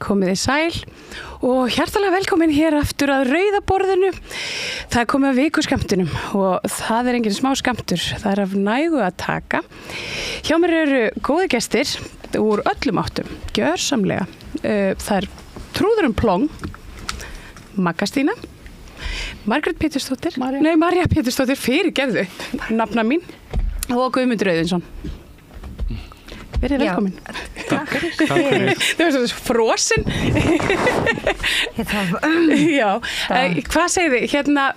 komið þið sæl og hjartalega velkomin hér aftur að Rauða borðinu. Það komið að vikuskammtinum og það engin smá skammtur, það af nægu að taka. Hjá mér eru góðir gestir úr öllum áttum, gjörsamlega. Það Trúðurinn Plong, Magga Stína, Margrét Pétursdóttir, Marja Pétursdóttir, fyrirgefðu, nafna mín, og Guðmundur Auðunsson. Verið velkomin. Takk. Það var svo frosin. Já, hvað segið þið? Hérna,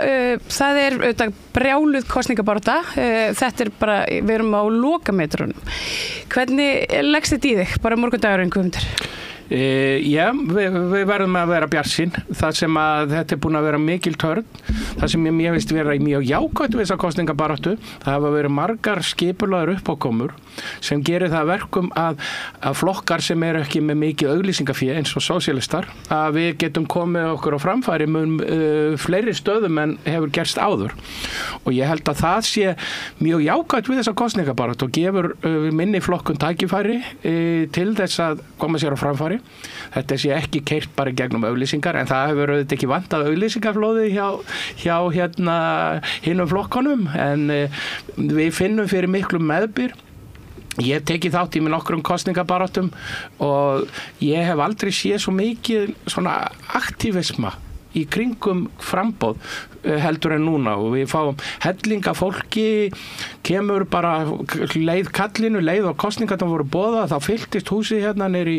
það brjáluð kosningabarátta. Þetta bara, við erum á lokametrunum. Hvernig leggst þetta í þig? Bara morgundagurinn, Guðmundur. Já, við verðum að vera bjartsýn. Það sem að þetta búin að vera mikil törn, það sem ég veist vera mjög jákvætt við þessa kosningabaráttu, það hafa verið margar skipulagðar uppákomur sem gerir það verkum að flokkar sem eru ekki með mikið auglýsingafé eins og sósíalistar, að við getum komið okkur á framfæri með fleiri stöðum en hefur gerst áður. Og ég held að það sé mjög jákvætt við þessa kosningabaráttu og gefur minni flokkun tækifæri til þess að koma sér á framfæri. Þetta sé ekki keyrt bara gegnum auglýsingar, en það hefur auðvitað ekki vantað auglýsingaflóði hjá hinum flokkunum, en við finnum fyrir miklu meðbyr. Ég hef tekið þátt í með nokkrum kosningabaráttum og ég hef aldrei séð svo mikið svona aktivisma í kringum framboð heldur en núna, og við fáum hellinga fólki, kemur bara leið kallinu, leið og kosningarnar voru boðað, þá fylltist húsið hérna niður í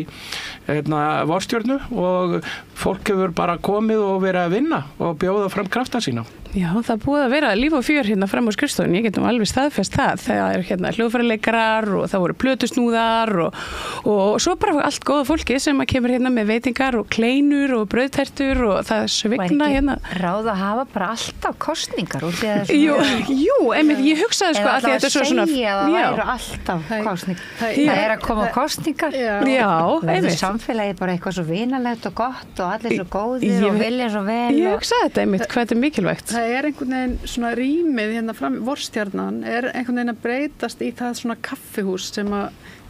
Vorstjörnu og fólk hefur bara komið og verið að vinna og bjóða fram krafta sína. Já, það búið að vera líf og fjör hérna fram á skrifstofunni, ég getum alveg staðfest það. Það hérna hljóðfæraleikarar og það voru plötusnúðar og svo bara allt góða fólki sem kemur hérna með veitingar og kleinur og brauðtertur og það svigna hérna. Ráð að hafa bara alltaf kostningar úr því að Jú, einmitt, ég hugsaði sko að þetta er svo svona. Eða að væru alltaf kostningar. Það að koma kostningar. Já, einmitt. Samfélagið bara eitthvað svo vinalegt og gott og allir svo góðir og vilja svo vel. Ég hugsaði þetta einmitt, hvað þetta mikilvægt. Það einhvern veginn svona rýmið hérna fram, Vorstjarnan einhvern veginn að breytast í það svona kaffihús sem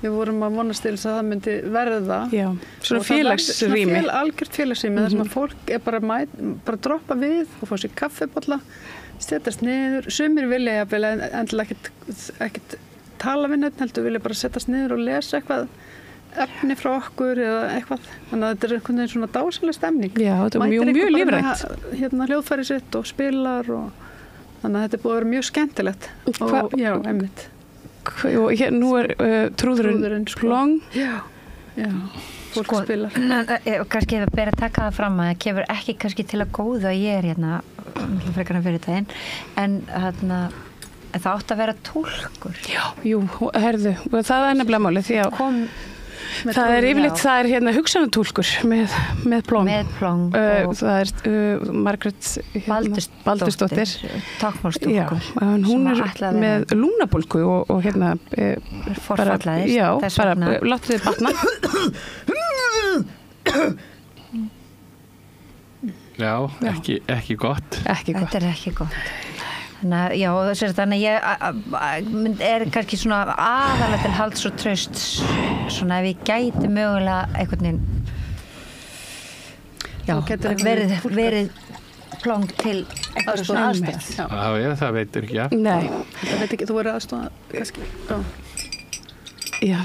við vorum að vonast til þess að það myndi verða. Já, svona félagsrými. Algjört félagsrými, þar sem að fólk bara droppa við og fá sér kaffibolla, setjast niður. Sumir vilja endilega ekkert tala við neitt, heldur vilja bara setjast niður og lesa eitthvað efni frá okkur eða eitthvað. Þannig að þetta einhvern veginn svona dásaleg stemning. Já, þetta er mjög lífrænt. Hérna hljóðfæri sitt og spilar og þannig að þetta er búið að vera mjög skemmtilegt. Og já, einmitt. Og hér nú Trúðurinn Plong. Já, fólk spilar. Kannski ef að bera að taka það fram að það kemur ekki kannski til að góða að ég hérna frekar en fyrirtægin, en þarna það átt að vera túlkur. Já, jú, herðu, það nefnilega málið því að það yfirleitt, það hérna hugsanatúlkur með Plong. Með Plong. Það Margrét Baldursdóttir. Tákmálstúlkur. Já, hún með lungnabólgu og hérna forfallaðist. Já, bara láttu þið batna. Já, ekki gott. Þetta er ekki gott. Þannig ég kannski svona aðalega til halds og trausts svona ef ég gæti mögulega einhvern veginn verið Plong til eitthvað svona aðstoð. Já, það veitur ekki, já. Nei. Það veit ekki, þú verður aðstoða kannski. Já,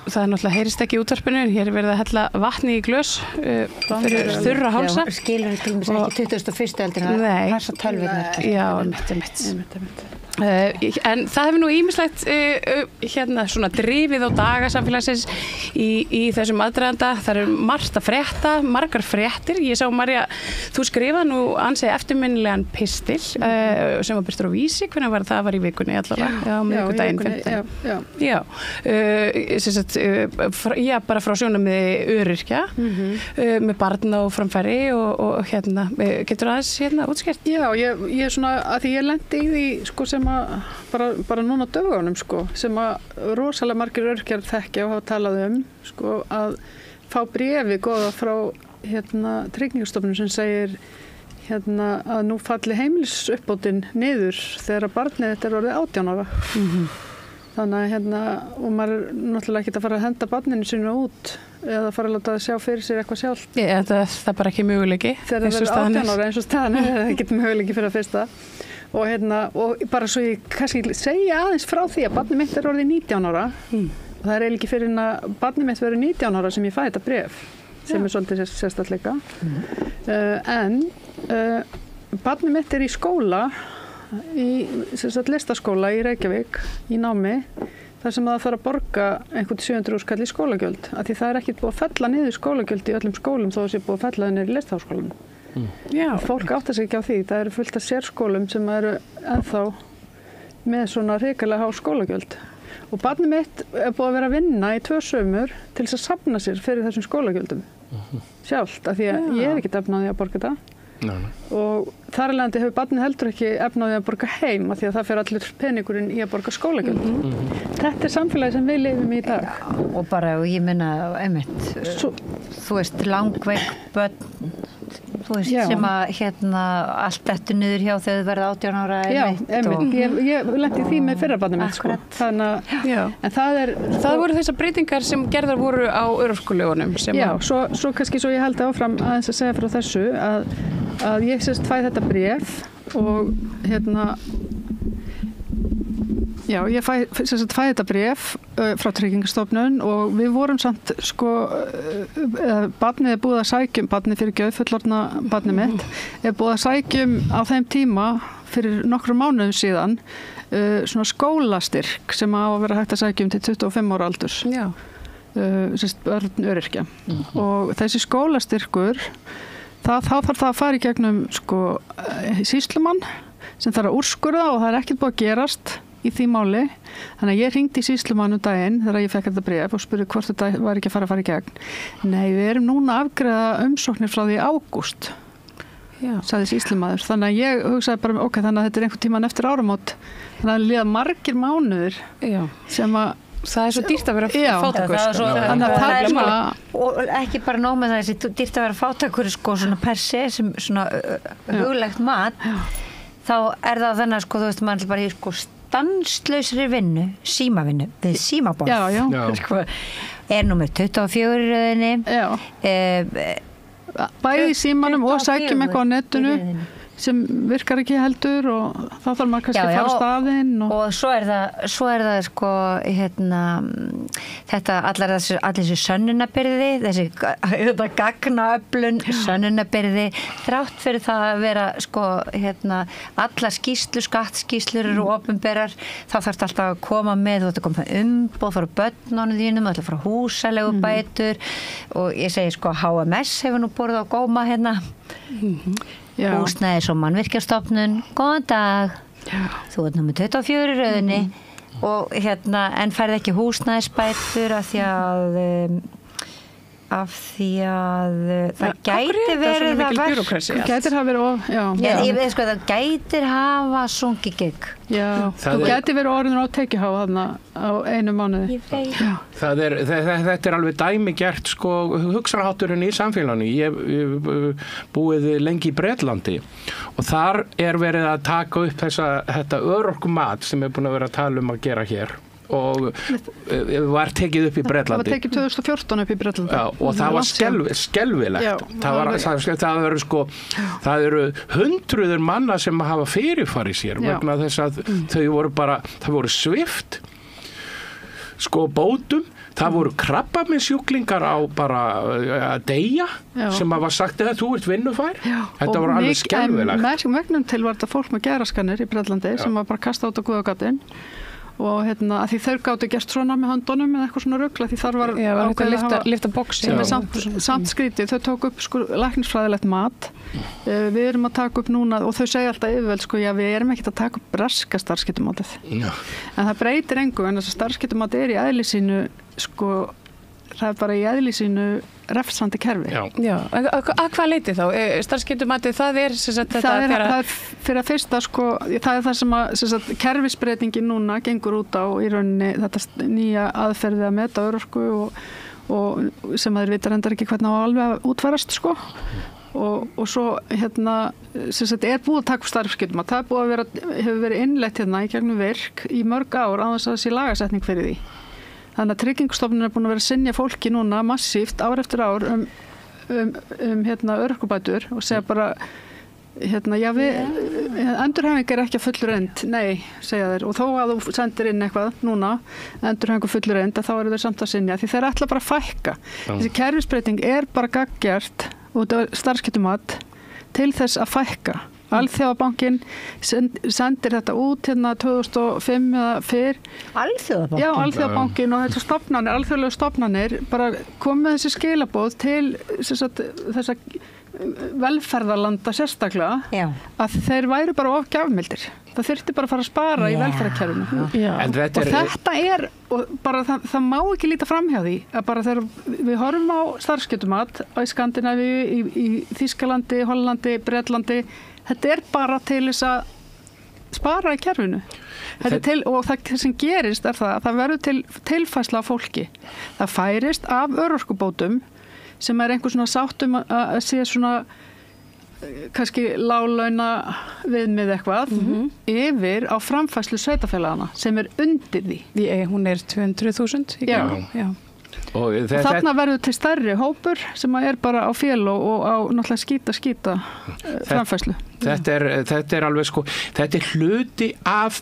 það náttúrulega heyrist ekki í útvarpinu, en hér er verið að hella vatni í glös fyrir þurra hálsa. Já, skilur til mér ekki 21. öldina. Nei. Passa tölvurnar. Já, mitt. En það hefur nú ýmislegt hérna svona drifið á daga samfélagsins í þessum aðdraganda. Það er margt að frétta, margar fréttir. Ég sá, Marja, þú skrifaði nú ansið eftirminnilegan pistil sem var birtur á Vísi. Hvernig var það? Var í vikunni allavega? Já, miðvikudaginn. Já. Já, bara frá sjónarmiði öryrkja með barna og framfæri og hérna, getur aðeins hérna útskýrt? Já, ég svona, að því ég lendi í því sko sem bara núna dögunum sko, sem að rosalega margir öryrkjar þekkja og hafa talað sko, að fá bréfi góða frá Tryggingastofnun sem segir að nú falli heimilisuppbótin niður þegar barnið þetta er orðið 18 ára. Þannig að og maður er náttúrulega ekki að fara að henda barninu sínu út eða fara að láta það sjá fyrir sér eitthvað sjálf. Það er bara ekki möguleiki. Þegar það verður 18 ára eins og staðan er það ekki möguleiki fyrir að fyrsta. Og bara svo ég kannski segja aðeins frá því að barnið mitt orðið 19 ára. Og það ekki fyrir en að barnið mitt verður 19 ára sem ég fæ þetta bréf, sem svolítið sérstakleika. En barnið mitt í skóla, í listaskóla í Reykjavík, í námi, þar sem það þarf að borga einhvern 700.000 kall í skólagjöld, af því það ekkert búið að fella niður skólagjöld í öllum skólum þó að sé búið að fella það niður í listaháskólanum. Fólk áttar sig ekki á því, það eru fullt af sérskólum sem eru ennþá með svona hrikalega há skólagjöld. Og barnið mitt búið að vera að vinna í 2 sumur til þess að safna sér fyrir þessum skólagjöldum sjálft, af því að ég ekki efnaði að borga þetta. Og þar alveg hefur barnið heldur ekki efnaði að borga heim af því að það fer allir peningurinn í að borga skólagjöld. Þetta samfélagi sem við lifum í dag. Og bara, ég meina, einmitt, þú veist, langveik börn, þú veist, sem að allt eftir niður hjá þegar þau verða 18 ára einmitt. Ég lenti því með fyrra barnið mitt, sko. En það voru þessar breytingar sem gerðar voru á örorkulögunum. Já, svo kannski svo ég held áfram aðeins að segja frá þessu að ég sérst fæ þetta bréf og ég fæ þetta bréf frá Tryggingastofnun og við vorum samt barnið búið að sækjum, barnið fyrir gjöf fullorðna barnið mitt búið að sækjum á þeim tíma fyrir nokkrum mánuðum síðan svona skólastyrk sem á að vera hægt að sækjum til 25 ára aldurs. Börn öryrkja. Og þessi skólastyrkur þá þarf það að fara í gegnum sýslumann sem þarf að úrskurða og það er ekkert búið að gerast í því máli. Þannig að ég hringdi í sýslumann daginn þegar ég fekk þetta bréf og spurði hvort þetta var ekki að fara í gegn. Nei, við erum núna að afgreiða umsóknir frá því ágúst, sagði sýslumaður. Þannig að ég hugsaði bara, þannig að þetta er einhvern tímann eftir áramót. Þannig að líða margir mánuðir sem að það svo dýrt að vera fátækur. Og ekki bara nóg með það, þessi dýrt að vera fátækur svona per se, sem svona huglegt mat, þá það þannig þú veist, maður bara í stanslausri vinnu, símavinnu, við símaborð. Númer 24 í röðinni. Bæði í símanum og sækjum eitthvað á netinu sem virkar ekki heldur og þá þarf maður kannski að fara á staðinn og svo er það þetta allir þessi sönnunarbyrði, þessi gagnaöflun sönnunarbyrði, þrátt fyrir það að vera allar skattskýrslur eru opinberar, þá þarf alltaf að koma með, þú ætti að koma með umboð frá börnunum þínum, ætti að fara húsalegu bætur og ég segi HMS hefur nú borðið á góma Húsnæðis- og mannvirkjastofnun, góðan dag. Þú ert númer 24 í röðinni og en færð ekki húsnæðisbætur af því að það gæti verið að það gætir hafa sungið gegn. Þú gæti verið orðin á tekjuháfa þarna á einu mánuði. Þetta er alveg dæmi gert hugsanahátturinn í samfélaginu. Ég búið lengi í Bretlandi og þar er verið að taka upp þetta örorkumat sem búin að vera að tala að gera hér og var tekið upp í Bretlandi. Það var tekið 2014 upp í Bretlandi. Og það var skelfilegt. Það eru hundruður manna sem hafa fyrirfarið sér vegna þess að það voru svipt bótum. Það voru krabbameinssjúklingar á bara að deyja sem var sagt að þú ert vinnufær. Þetta var alveg skelfilegt. Megnum til var þetta fólk með geðraskanir í Bretlandi sem var bara kastað út á guðagatinn. Og að því þau gátu gert svona með höndunum eða eitthvað svona rugla því þar var að lyfta boxi sem samt skrítið. Þau tók upp læknisfræðilegt mat. Við erum að taka upp núna og þau segja alltaf yfirvöld við erum ekkert að taka upp breska starfsgetumatið. En það breytir engu en þess að starfsgetumatið í eðli sínu það er bara í eðli sínu refsandi kerfi. Að hvað leiti þá? Starfsgetumatið, það er fyrir að fyrsta það er það sem að kerfisbreytingin núna gengur út á í rauninni þetta nýja aðferði að meta örorku og sem þeir vita reyndar ekki hvernig á alveg að útfærast og svo er búið að taka starfsgetumat. Það hefur verið innleitt í gegnum virk í mörg ár á þess að það sé lagasetning fyrir því. Þannig að Tryggingastofnun búin að vera að synja fólki núna massíft ár eftir ár örorkubætur og segja bara endurhæfing ekki að fullur reynd, nei, segja þeir, og þó að þú sendir inn eitthvað núna, endurhæfingu fullur reynd, þá eru þeir samt að synja, því þeir ætla bara að fækka. Þessi kerfisbreyting bara gaggjart út af starfsgetumat til þess að fækka. Alþjóðabankinn sendir þetta út 2005 eða fyrr. Alþjóðabankinn? Já, Alþjóðabankinn og þetta stofnanir, alþjóðlegu stofnanir bara komið þessi skilaboð til þessa velferðarlanda sérstaklega að þeir væru bara of gjafmildir. Það þyrfti bara að fara að spara í velferðarkerfinu. Og það má ekki líta framhjá því að bara þegar við horfum á starfsgetumat í Skandinavíu, í Þýskalandi, Hollandi, Bretlandi, þetta bara til þess að spara í kerfinu. Og það sem gerist það að það verður til tilfærsla af fólki. Það færist af örorkubótum sem einhver svona sáttum að sé svona kannski láglauna viðmið eitthvað yfir á framfærslu sveitafélagana sem undir því. Hún 200.000 í gang. Já. Og þarna verður til stærri hópur sem bara á fél og á náttúrulega skýta framfærslu. Þetta alveg þetta hluti af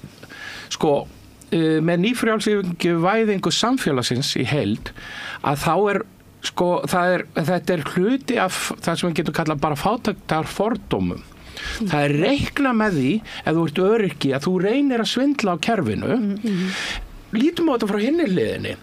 með nýfrjálsíkingu væðingu samfélagsins í heild að þá þetta hluti af það sem við getum kallað bara fátæktar fordómum. Það reikna með því ef þú ert öryrki að þú reynir að svindla á kerfinu. Lítum á þetta frá hinni hliðinni.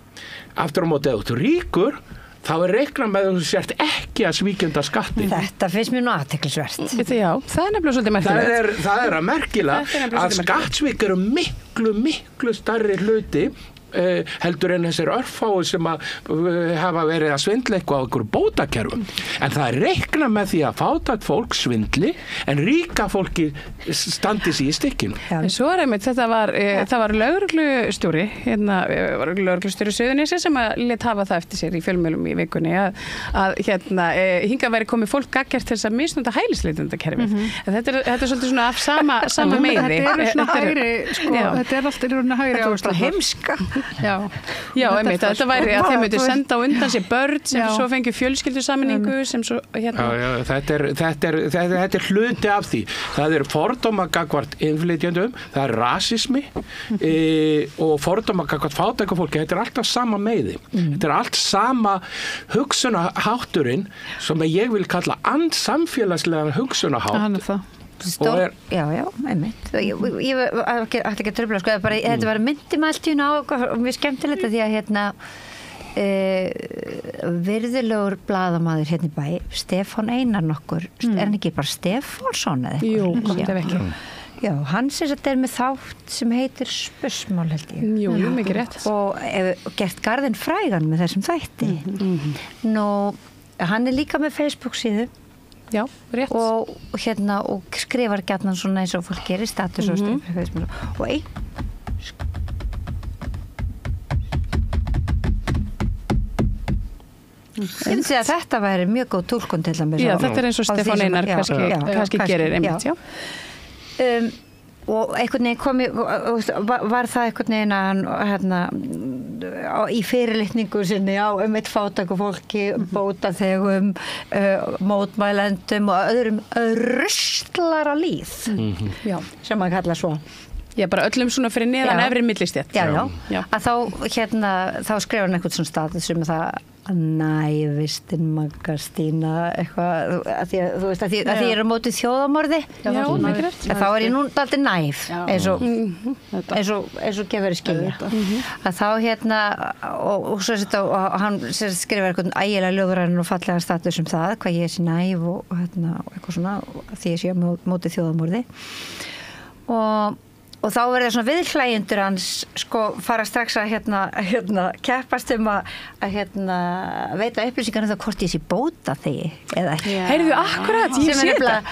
Aftur á móti ef þú ert ríkur þá reikna með að þú sért ekki að svíkjenda skatti. Þetta finnst mér nú athyglisvert. Já, það nefnilega svolítið merkilegt. Það að merkilega að skattsvík eru miklu stærri hluti heldur en þessir örfáu sem hafa verið að svindla eitthvað á einhverju bótakerfum. En það reikna með því að fátækt fólk svindli en ríka fólki standi sig í stykkinu. En svo einmitt, það var lögreglustjóri, lögreglustjóri Suðurnesja sem lét hafa það eftir sér í fjölmiðlum í vikunni að hingað væri komið fólk gaggjart til þess að misnota hælisleitendakerfið. Þetta er svolítið svona af sama meiði. Þetta er alltaf í rauninni hægri áhersla. Heimska. Já, einmitt, þetta væri að þeim myndi senda á undan sér börn sem svo fengi fjölskyldusammenningu sem svo þetta er hluti af því. Það fordóma gagnvart innflytjendum, það rasismi og fordóma gagnvart fátækufólki, þetta alltaf sama meiði. Þetta allt sama hugsunahátturinn sem ég vil kalla andsamfélagslegan hugsunahátt. Já, einmitt. Ég ætla ekki að trufla, þetta var myndi með allt í hún á og mjög skemmtilegt að því að virðulegur blaðamaður hérna í bæ, Stefán Einar nokkur, hann ekki bara Stefánsson eða eitthvað? Jú, gott ef ekki. Já, hann sem þetta með þátt sem heitir Spursmál held ég. Jú, mikið rétt. Og gert garðinn frægan með þessum þætti. Nú, hann líka með Facebook síðu. Já, rétt. Og skrifar gjarnan svona eins og fólk gerir status og Facebook. Og ég myndi að þetta væri mjög góð túlkun til dæmis. Já, þetta eins og Stefán Einar kannski gerir einmitt, já. Og einhvern veginn var það einhvern veginn í fyrirlitningu sinni á eitt fátæku fólki, bótaþegum, mótmælendum og öðrum ruslara líð sem maður kalla svo. Já, bara öllum svona fyrir neðan efri millistétt. Já. Að þá skrifar hann einhvern svona status um það nævistin Maggastína eitthvað, að því ég er á móti þjóðamorði. Já, mikið rétt. Þá er ég nú dálítið næv eins og gefur skilja. Að þá og svo hann skrifar einhvern ægilega ljóðræðin og fallega status um það, hvað ég sé næv og eitthvað svona, því ég sé á móti þjóðamorði. Og þá verður svona viðhlægjendur hans fara strax að keppast að veita upplýsingar um það hvort ég sé bóta þig eða ekki. Heyrðu, akkurat, ég sé þetta.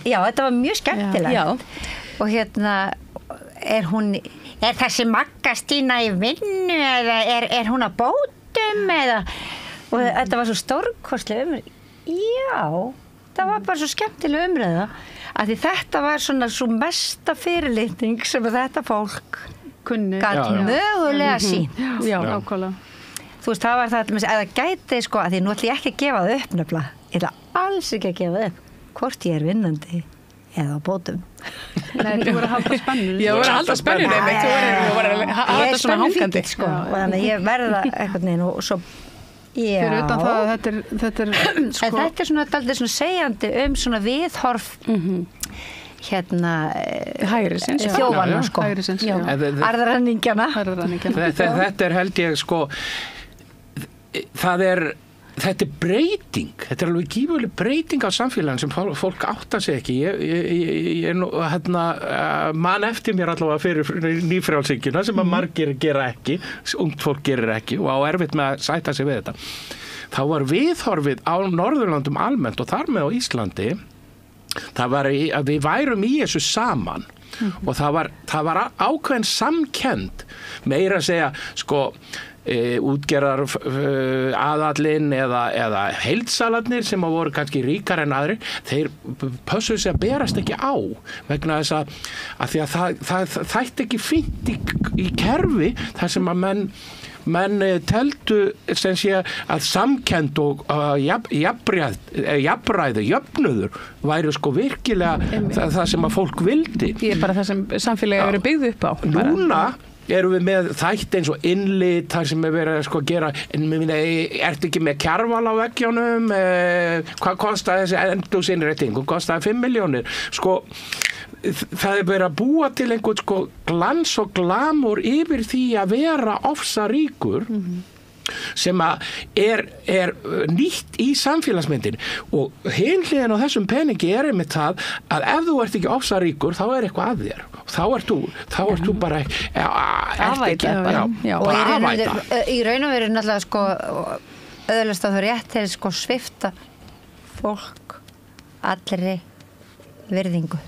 Já, þetta var mjög skemmtilegt. Já. Og er þessi Maggastína í vinnu eða er hún að bótum eða, og þetta var svo stórkostleg umræða. Já, það var bara svo skemmtileg umræða. Að því þetta var svona svo mesta fyrirlitning sem þetta fólk kunni. gat mögulega sín. Já, ákvæmlega. Þú veist, það var það, að það gæti sko, að því nú ætla ég ekki að gefa það upp nefnilega. Ég ætla alls ekki að gefa það upp. Hvort ég er vinnandi eða á bótum. Nei, þú voru að halda spennur. Já, þú voru að halda spennur einmitt. Þú voru að hafa þetta svona hangandi. Sko, og þannig að ég verða eitthvað neginn og svo, já. Fyrir utan það að þetta er En þetta er svona, daldið svona segjandi svona viðhorf hægrisins, þjófanna, sko. Hægrisins, já. Arðræningjana. Þetta held ég, sko, þetta er breyting, þetta er alveg gífurleg breyting á samfélagin sem fólk áttar sig ekki. Ég er nú, man eftir mér allavega fyrir nýfrjálshyggjuna sem að margir gera ekki, ungt fólk gerir ekki og á erfitt með að sætta sig við þetta. Þá var viðhorfið á Norðurlandum almennt og þar með á Íslandi, það var að við værum í þessu saman og það var ákveðin samkennd, meira að segja, sko, útgerðar aðallinn eða heildsalarnir sem voru kannski ríkar en aðrir, þeir pössuðu sig að berast ekki á vegna þess að því að það þætti ekki fínt í kerfi þar sem að menn teldu sem sé að samkennd og jafnræði, jöfnuður væri sko virkilega það sem að fólk vildi. Ég er bara það sem samfélagi eru byggð upp á. Núna erum við með þætti eins og innlit þar sem er verið að sko gera ertu ekki með kjarval á veggjónum hvað kostaði þessi endursinnrétting, hún kostaði 5 milljónir sko, það er verið að búa til einhvern sko glans og glamur yfir því að vera ofsaríkur sem að er nýtt í samfélagsmyndin og hin hliðin á þessum peningi er einmitt það að ef þú ert ekki ofsaríkur þá er eitthvað að þér þá ert þú bara afæta í raun og veru náttúrulega sko auðvitað þá rétt til sko svifta fólk allri virðingu.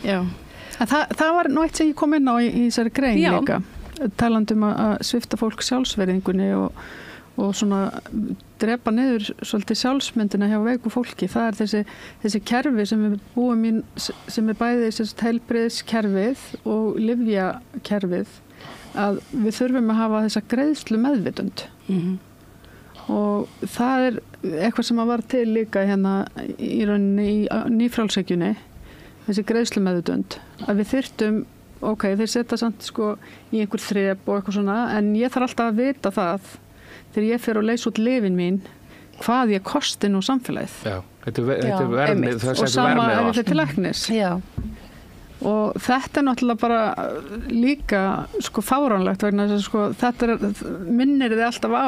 Já, en það var nú eitt sem ég kom inn á í þessari grein líka, talandi að svifta fólk sjálfsverðingunni og svona drepa niður svolítið sjálfsmyndina hjá veiku fólki. Það er þessi kerfi sem við búum í, sem er bæði heilbrigðiskerfið og lyfjakerfið, að við þurfum að hafa þessa greiðslu meðvitund. Og það er eitthvað sem var til líka hérna í rauninni í nýfrjálshyggjunni, þessi greiðslu meðvitund, að við þyrftum þeir setja samt sko í einhver þrep og eitthvað svona, en ég þarf alltaf að vita það þegar ég fer og leysa út lyfin mín hvað ég kosti nú samfélagið. Já, þetta er vermið, og sama ef þetta til læknis. Já. Og þetta er náttúrulega bara líka sko fáránlegt vegna þess að sko þetta minnir þið alltaf á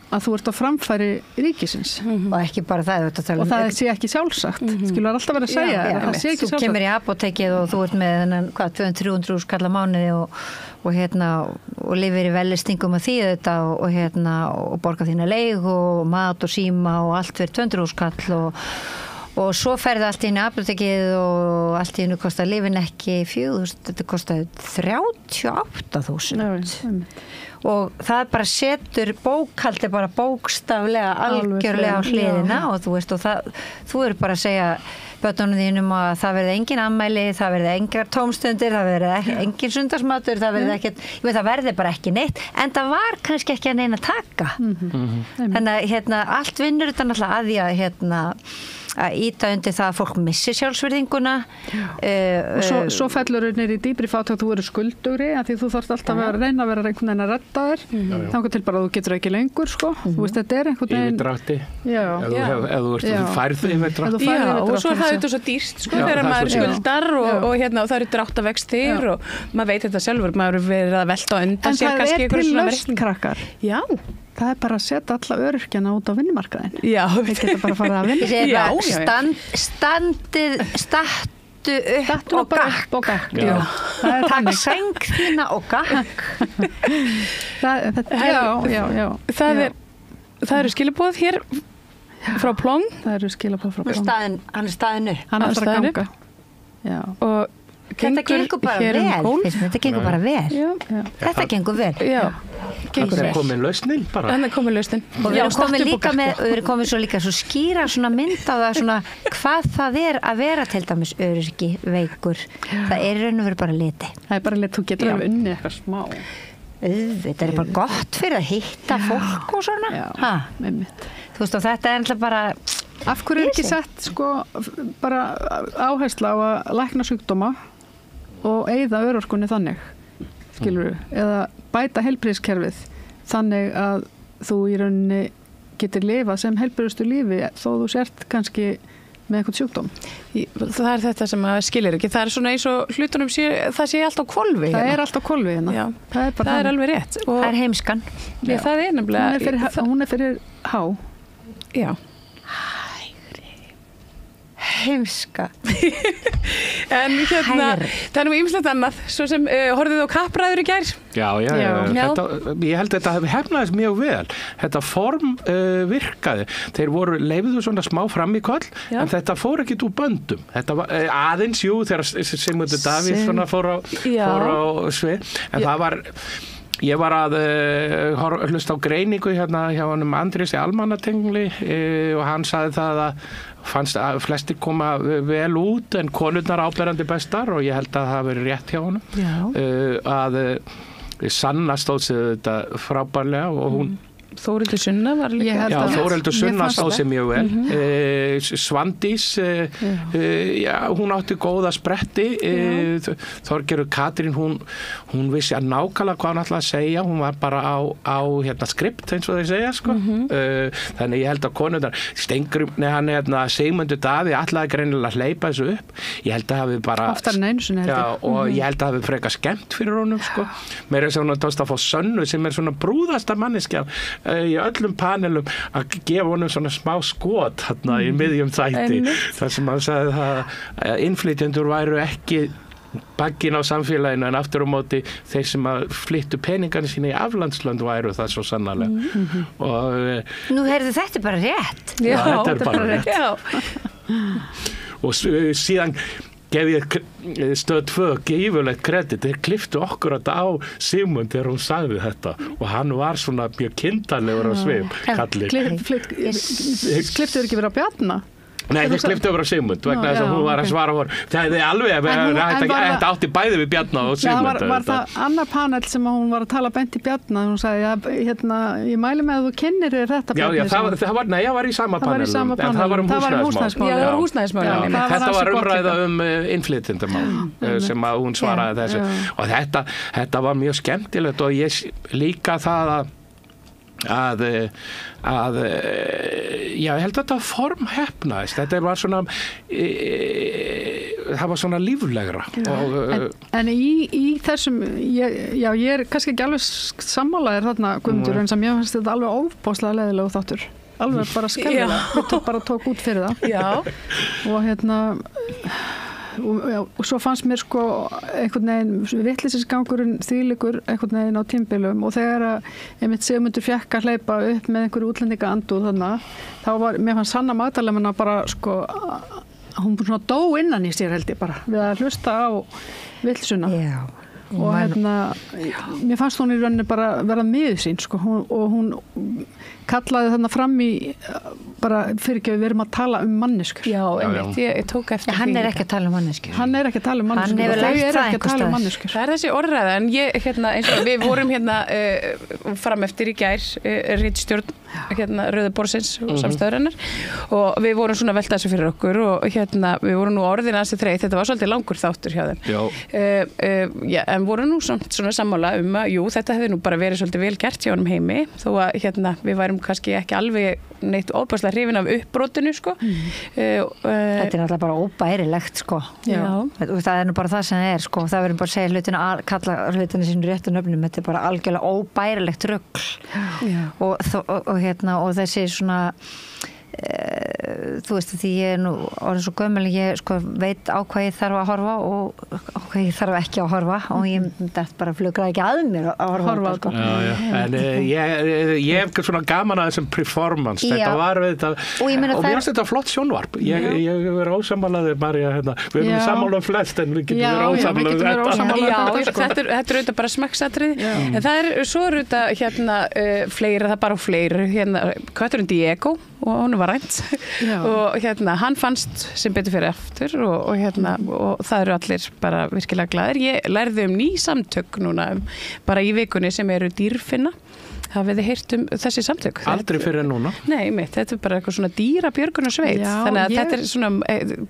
að þú ert á framfæri ríkisins. Og ekki bara það. Og það sé ekki sjálfsagt. Skilur alltaf verið að segja það sé ekki sjálfsagt. Þú kemur í apótekið og þú ert með þennan 200-300 skall á mánuði og lifir í vellistingum af því þetta og borga þína leig og mat og síma og allt fyrir 200 skall og svo ferði allt í einu apótekið og allt í einu kostar lyfin ekki 4.000, þetta kostar 38.000. Og það bara setur bókhaldi bara bókstaflega algjörlega á hliðina og þú veist og þú eru bara að segja börnunum þínum að það verði engin ammæli, það verði engar tómstundir, það verði engin sundarsmatur, það verði ekkert, það verði bara ekki neitt, en það var kannski ekki að neina taka. Þannig að allt vinnur þetta náttúrulega að því að íta undir það að fólk missi sjálfsvirðinguna. Og svo fellur niður í dýpri fátækt, þú eru skuldugri af því þú þarft alltaf að reyna að vera einhvern veginn að redda þér, þangað til bara þú getur ekki lengur sko. Þú veist, þetta er einhvern veginn yfirdrátti, ef þú færð yfirdrátti. Já, og svo er það auðvitað svo dýrt sko, þegar maður skuldar og það eru dráttarvextir og maður veit þetta sjálfur, maður er verið að velta undan sér kannski einhver svona verkefni. Krakkar. Já. Það er bara að setja alla öryrkjana út á vinnumarkaðin. Já. Þeir geta bara að fara að vinna. Ég segi bara stattu upp og gakk. Takk sæng þína og gakk. Já. Það eru skilaboð hér frá Plong. Það eru skilaboð frá Plong. Hann er staðinu. Hann er að fara að ganga. Já. Og þetta gengur bara vel. Þetta gengur bara vel. Þetta gengur vel. Já. Það er komin lausnin bara. Þannig komin lausnin. Og við erum komin svo líka svo skýra svona mynd á það svona hvað það að vera til dæmis öryrki, veikur. Það er raun og veru bara liti. Það er bara liti, þú getur alveg unnið eitthvað smá. Þetta er bara gott fyrir að hitta fólk og svona. Já, einmitt. Þú veist og þetta er alltaf bara... Af hverju er ekki sett sko bara áhersla á að lækna sjúkdóma og eyða örorkunni þannig, skilurðu, eða bæta heilbrigðiskerfið þannig að þú í rauninni getur lifað sem heilbrigðustu lífi þó þú sért kannski með eitthvað sjúkdóm. Það er þetta sem að skilir ekki. Það er svona eins og hlutunum það sé allt á hvolfi. Það er allt á hvolfi hérna. Já, það er alveg rétt. Það er heimskan. Já, það er nefnilega... Hún er fyrir há. Já. Heimska. En það er nú ýmislegt annað, svo sem horfðuð á kappræður í gær. Já. Ég held að þetta hefði hefnaðist mjög vel. Þetta form virkaði. Þeir leyfðu svona smá fram í koll, en þetta fór ekkit úr böndum. Þetta var aðeins, þegar Sigmundur Davíð fór á svið, en það var... Ég var að hlusta á greiningu hérna hjá honum Andrés í Almannatengli og hann sagði það að fannst að flestir koma vel út en konurnar áberandi bestar og ég held að það hafi verið rétt hjá honum. Að Sanna stóð sig þetta frábærlega og hún Þórhildur Sunna var líka. Já, Þórhildur Sunna stóð sig mjög vel. Svandís, hún átti góða spretti. Þorgerður Katrín, hún vissi að nákvæmlega hvað hún ætlaði að segja. Hún var bara á skript, eins og þeir segja, sko. Þannig ég held að konundar, Sigmundur Davíð ætlaði greinilega að hleypa þessu upp. Ég held að hafi bara... Oftar en einu sinni, held ég. Já, og ég held að hafi frekar skemmt fyrir honum, sko. Meira sem hún tókst að fá Sönnu, sem er svona brúðasta manneskja í öllum panelum að gefa honum svona smá skot hérna í miðjum þætti þar sem hann sagði að innflytjendur væru ekki bagginn á samfélaginu en aftur á móti þeir sem að flyttu peningarnir sína í aflandslönd væru það svo sannarlega og Nú heyrðu þetta bara rétt Já, þetta er bara rétt og síðan gef ég Stöð 2 gífurlegt kredit, þeir klipptu okkur á Sigmund þegar hún sagði þetta og hann var svona mjög kindarlegur á svip kallið. Klipptu þér ekki verið á Bjarna? Nei, þeir klipptu over á Sigmund vegna þess að hún var að svara vor. Það hefði alveg þetta átti bæði við Bjarna og Sigmund. Var það annar panel sem hún var að tala beint í Bjarna hún sagði, ég mæli með að þú kennir þér þetta Já, það var í sama panel en það var húsnæðismál. Já, það var húsnæðismál. Þetta var umræða innflytjendamál sem að hún svaraði þessu og þetta var mjög skemmtilegt og ég líka það að ég held að þetta form hefnaðist þetta var svona það var svona líflegra en í þessum ég er kannski ekki alveg sammálaðir þarna Guðmundur en sem ég finnst þetta alveg ofboðslega leiðilegu þáttur alveg bara skelfilega ég bara tók út fyrir það og svo fannst mér sko einhvern veginn vitleysisgangurinn þvílíkur einhvern veginn á tímbilum og þegar að einmitt Sigmundur fékk að hleypa upp með einhverju útlendinga andúð þarna þá var, mér fannst Sanna Magdalena bara sko hún svona dó innan í sér held ég bara við að hlusta á villsuna og mér fannst hún í rauninni bara verða miður sín sko og hún kallaði þarna fram í bara fyrirgefið við erum að tala manneskur ég tók eftir hann er ekki að tala manneskur hann er ekki að tala manneskur þau eru ekki að tala manneskur það er þessi orðræða en ég eins og við vorum fram eftir í gær ritstjórn Rauða borðsins og samstöðurinnar og við vorum svona að velta þessu fyrir okkur og við vorum nú orðin ansi þreytt þetta var svolítið langur þáttur hjá þeim en vorum nú svona sammála að jú þetta hefði nú bara verið svolítið vel gert hjá honum heimi þó að við værum kannski ekki alveg neitt óbærslega hrifin af uppbrotinu sko þetta er náttúrulega bara óbærilegt sko það er nú bara það sem það er sko það verður bara að segja hlutina kalla hlutina sínu réttu nöfnum þetta er bara algjörlega óbærilegt rugl og þessi svona þú veist því ég nú orðið svo gömul, ég sko veit á hvað ég þarf að horfa og á hvað ég þarf ekki að horfa og ég dætt bara flugraði ekki að mér að horfa sko. En ég hef svona gaman að þessum performance, þetta var við þetta og mér finnst þetta flott sjónvarp ég verið ósammálaður María hérna. Við erum sammála flest en við getum verið ósammála þetta er auðvitað bara smekksatrið en það svo er auðvitað hérna fleiri, það bara fleiri hérna, kötturinn Diego og hún var rænt og hérna hann fannst sem betur fyrir aftur og hérna og það eru allir bara virkilega glaðir. Ég lærði ný samtök núna bara í vikunni sem eru dýrfinna. Hafið þið heyrt þessi samtök? Aldrei fyrir núna. Nei, þetta er bara eitthvað svona dýrabjörgunarsveit. Þannig að þetta er svona,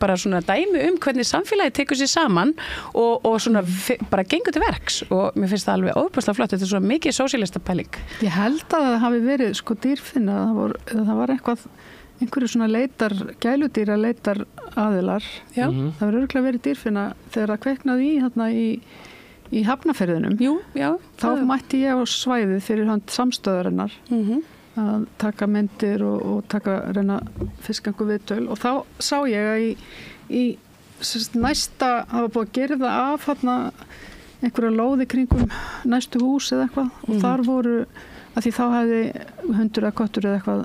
bara svona dæmi hvernig samfélagi tekur sér saman og svona bara gengur til verks og mér finnst það alveg óbúslega flott. Þetta er svona mikið sósíalista pæling. Ég held að það hafi verið sko dýrfinna, það var einhverju svona gæludýra leitar aðilar. Já. Það var örugglega verið dýrfinna þegar það kveiknaði þarna í Hafnarfirðinum. Jú, já. Þá mætti ég á svæðið fyrir hönd samstöðarinnar að taka myndir og reyna fiskangu viðtöl og þá sá ég að í næsta, það var búið að girða af þarna einhverja lóði kringum næstu hús eða eitthvað og þar voru, að því þá hefði hundur eða köttur eða eitthvað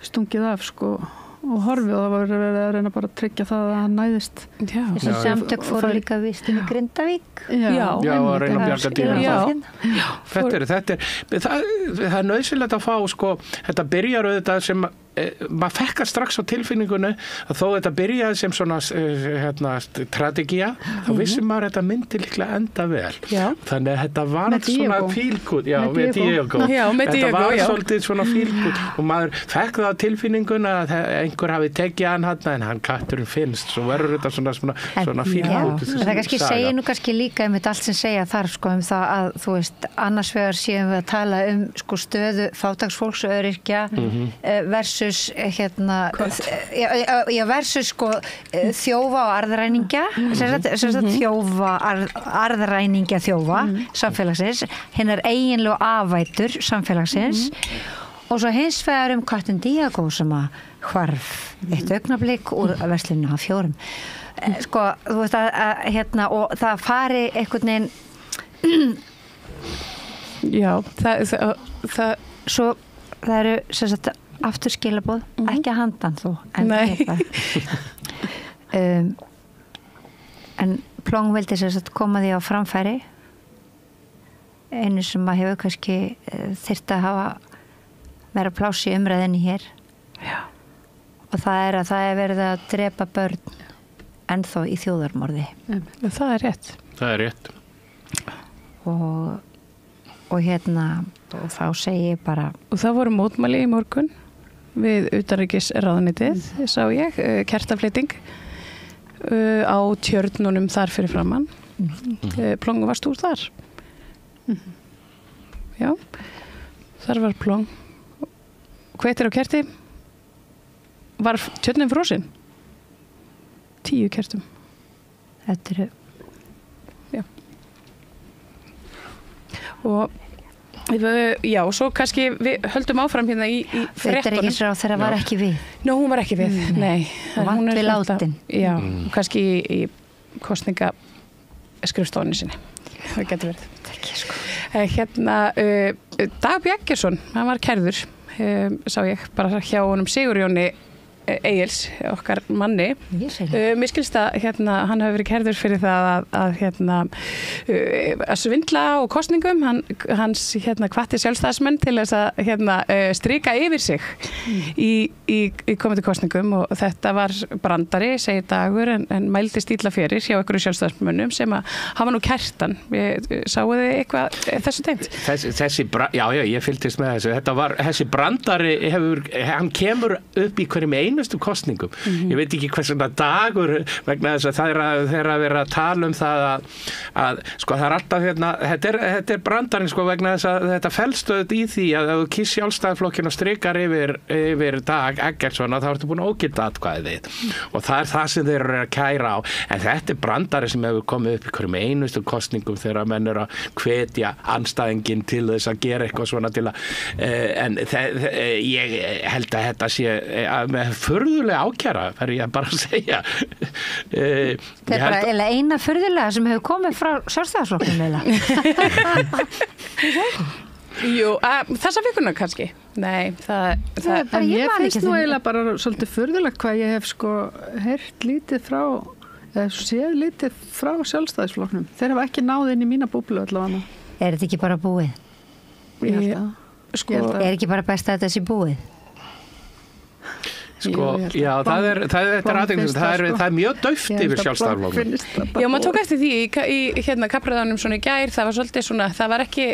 stungið af sko og horfið og það var verið að reyna bara að tryggja það að hann næðist. Þessi samtök fóru líka vist í Grindavík. Já, að reyna að bjarga dýrum. Það er nauðsynlegt að fá sko, þetta byrjar auðvitað sem maður fekkar strax á tilfinningunni að þó þetta byrjaði sem svona strategía þá vissum maður að þetta myndi líklega enda vel þannig að þetta var svona fílgút með Diego þetta var svolítið svona fílgút og maður fekk það á tilfinninguna að einhver hafi tekið hann en hann katturinn finnst svo verður þetta svona fílgút það kannski segir nú kannski líka allt sem segja þar sko það að þú veist annars vegar séum við að tala sko stöðu fátæksfólks og öryrkja versus versus sko þjófa og arðræningja þjófa, arðræningja þjófa samfélagsins, hinnar eiginlegu afætur samfélagsins og svo hins vegar köttinn Diego sem að hvarf eitt augnablik úr verslunum á 4 sko, þú veist að og það fari einhvern veginn já, það svo það eru sem sagt aftur skilaboð, ekki að handan þú en Plong vildi sem sagt koma því á framfæri einu sem að hefur kannski þyrfti að hafa vera pláss í umræðinni hér og það er verið að drepa börn ennþá í þjóðarmorði það er rétt og og þá segi ég bara og það voru mótmæli í morgun við utanríkisráðuneytið sá ég, kertafleiting á tjörnunum þar fyrir framann Plong varst úr þar já þar var Plong hvetir á kerti var tjörnin frosin 10 kertum þetta eru já og já, og svo kannski við höldum áfram hérna í fréttunum. Þeirra var ekki við. Nó, hún var ekki við, nei. Vant við látin. Já, kannski í kosningaskrifstofunni sinni. Það getur verið. Ekki, sko. Hérna, Dag Bjargjarsson, hann var kærður, sá ég, bara hjá honum Sigurjóni Egils, okkar manni. Mér skilst að hann hafi verið kærður fyrir það að svindla og kosningum. Hans hvatti sjálfstæðismenn til þess að strika yfir sig í komandi kosningum og þetta var brandari, segir Dagur, en mældi stíla fyrir hjá einhverju sjálfstæðismönnum sem að hafa nú kærtan. Sáu þið eitthvað þessu tengt? Já, ég fylgdist með þessu. Þessi brandari hann kemur upp í hverjum einustu kosningum. Ég veit ekki hversuna dagur vegna þess að það er að vera að tala um það að sko það er alltaf þetta er brandarinn sko vegna þess að þetta felstöð í því að ef þú kýs Sjálfstæðisflokkinn og strikar yfir Dag Eggertsson þá ertu búin að ógilda atkvæðið þitt og það er það sem þeir eru að kæra á en þetta er brandari sem hefur komið upp í hverjum einustu kosningum þegar menn eru að hvetja andstæðinginn til þess að gera eitthvað svona til að en ég held að þetta sé með furðulega ákæra verður ég bara að segja Það er bara eina furðulega sem hefur komið frá Sjálfstæðisflokknum Jú, þessa vikuna kannski Nei, en ég finnst nú eiginlega bara svolítið furðulegt hvað ég hef sko heyrt lítið frá séð lítið frá Sjálfstæðisflokknum þeir hafa ekki náð inn í mína búblu allavega Er þetta ekki bara búið? Ég held að Er ekki bara best að þetta sé búið? Sko, já, það er mjög dauft yfir Sjálfstæðisflokknum Já, maður tók eftir því í kappræðanum svona í gær, það var svolítið svona, það var ekki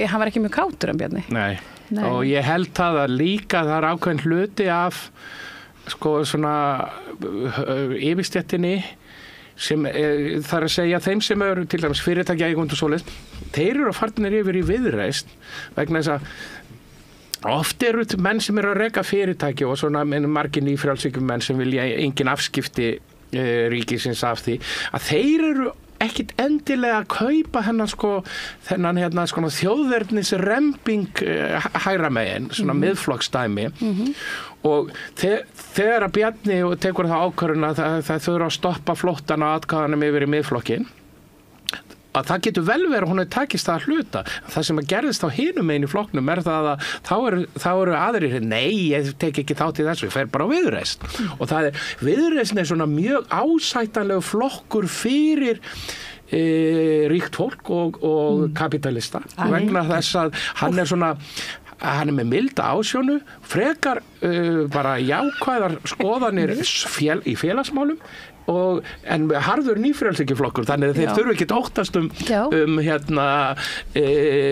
hann var ekki mjög kátur Bjarni Nei, og ég held það að líka það er ákveðin hluti af sko svona yfirstéttinni sem þarf að segja þeim sem eru til dæmis fyrirtækja eigundur svoleiðis, þeir eru farnir yfir í Viðreisn vegna þess að oft eru menn sem eru að reka fyrirtæki og svona margir nýfrjálshyggju menn sem vilja engin afskipti ríkisins af því að þeir eru ekkit endilega að kaupa þennan sko þjóðverðnis rembing hægra megin, svona miðflokksdæmi og þegar að Bjarni tekur það ákvörðun að það þurfa að stoppa flóttan á atkvæðanum yfir í miðflokkin að það getur vel verið að hún takist það að hluta. Það sem að gerðist á hinum megin í flokknum er það að þá eru aðrir, nei, ég tek ekki þátt í þessu, ég fer bara á Viðreisn. Og Viðreisn er svona mjög ásættanlegu flokkur fyrir ríkt fólk og kapitalista. Vegna þess að hann er með milda ásjónu, frekar bara jákvæðar skoðanir í félagsmálum en harður nýfrjálshyggjuflokkur þannig að þeir þurfa ekki óttast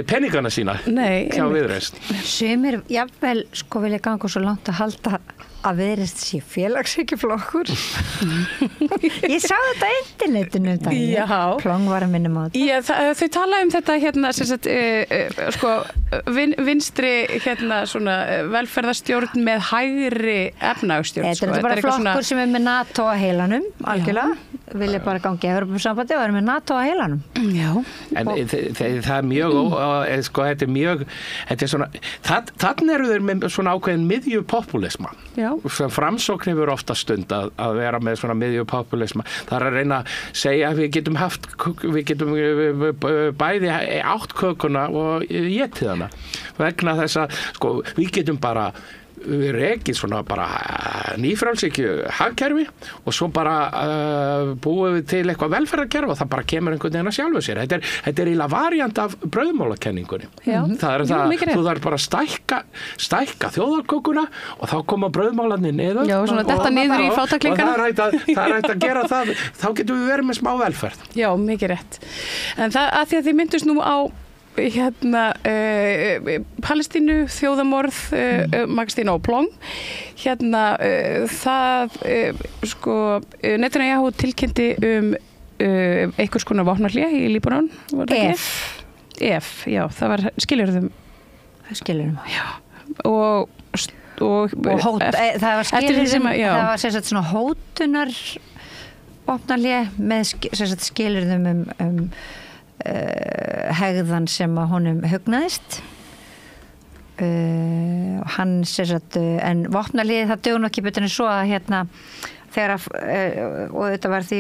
peningana sína hjá Viðreisn. Sumir jafnvel sko vilja ganga svo langt að halda að Viðreisn sé félagshyggjuflokkur. Ég sá þetta á internetinu Plong var að minna á þetta. Já, þau tala um þetta sem sagt, sko, vinstri svona velferðarstjórn með hægri efnahagsstjórn. Þetta er bara flokkur sem er með NATO á heilanum, algjörlega. Vilja bara gangi í Evrópusambandi og er með NATO á heilanum. Já. En það er mjög, sko, þetta er mjög, þetta er svona, þannig eru þeir með svona ákveðin miðjupopulisma. Já. Framsókn hefur ofta stund að vera með svona miðjupopulisma. Það er að reyna að segja að við getum bæði átt kökuna og étið hana. Vegna þess að, sko, við getum bara rekið svona bara nýfrjálshyggju hagkerfi og svo bara búið við til eitthvað velferðarkerfi og það bara kemur einhvern veginn að sjálfu sér. Þetta er eiginlega variant af brauðmálakenningunni. Það er það, þú þarf bara að stækka þjóðarkökuna og þá koma brauðmálarnir niður. Já, svona þetta niður í fátæklingana. Og það er hægt að gera það, þá getum við verið með smá velferð. Já, mikið rétt. En það að því að þið myndust nú á Palestínu, þjóðamorð Magstína og Plong það sko Netanyahu tilkynnti einhvers konar vopnahlé í Líbanon já, það var skilyrðum já. Og það var skilyrðum það var sem sagt svona hótunar vopnahlé með sem sagt skilyrðum hegðan sem að honum hugnaðist hann sérsagt en vopnaliðið það dögun ekki betur en svo að þegar og þetta var því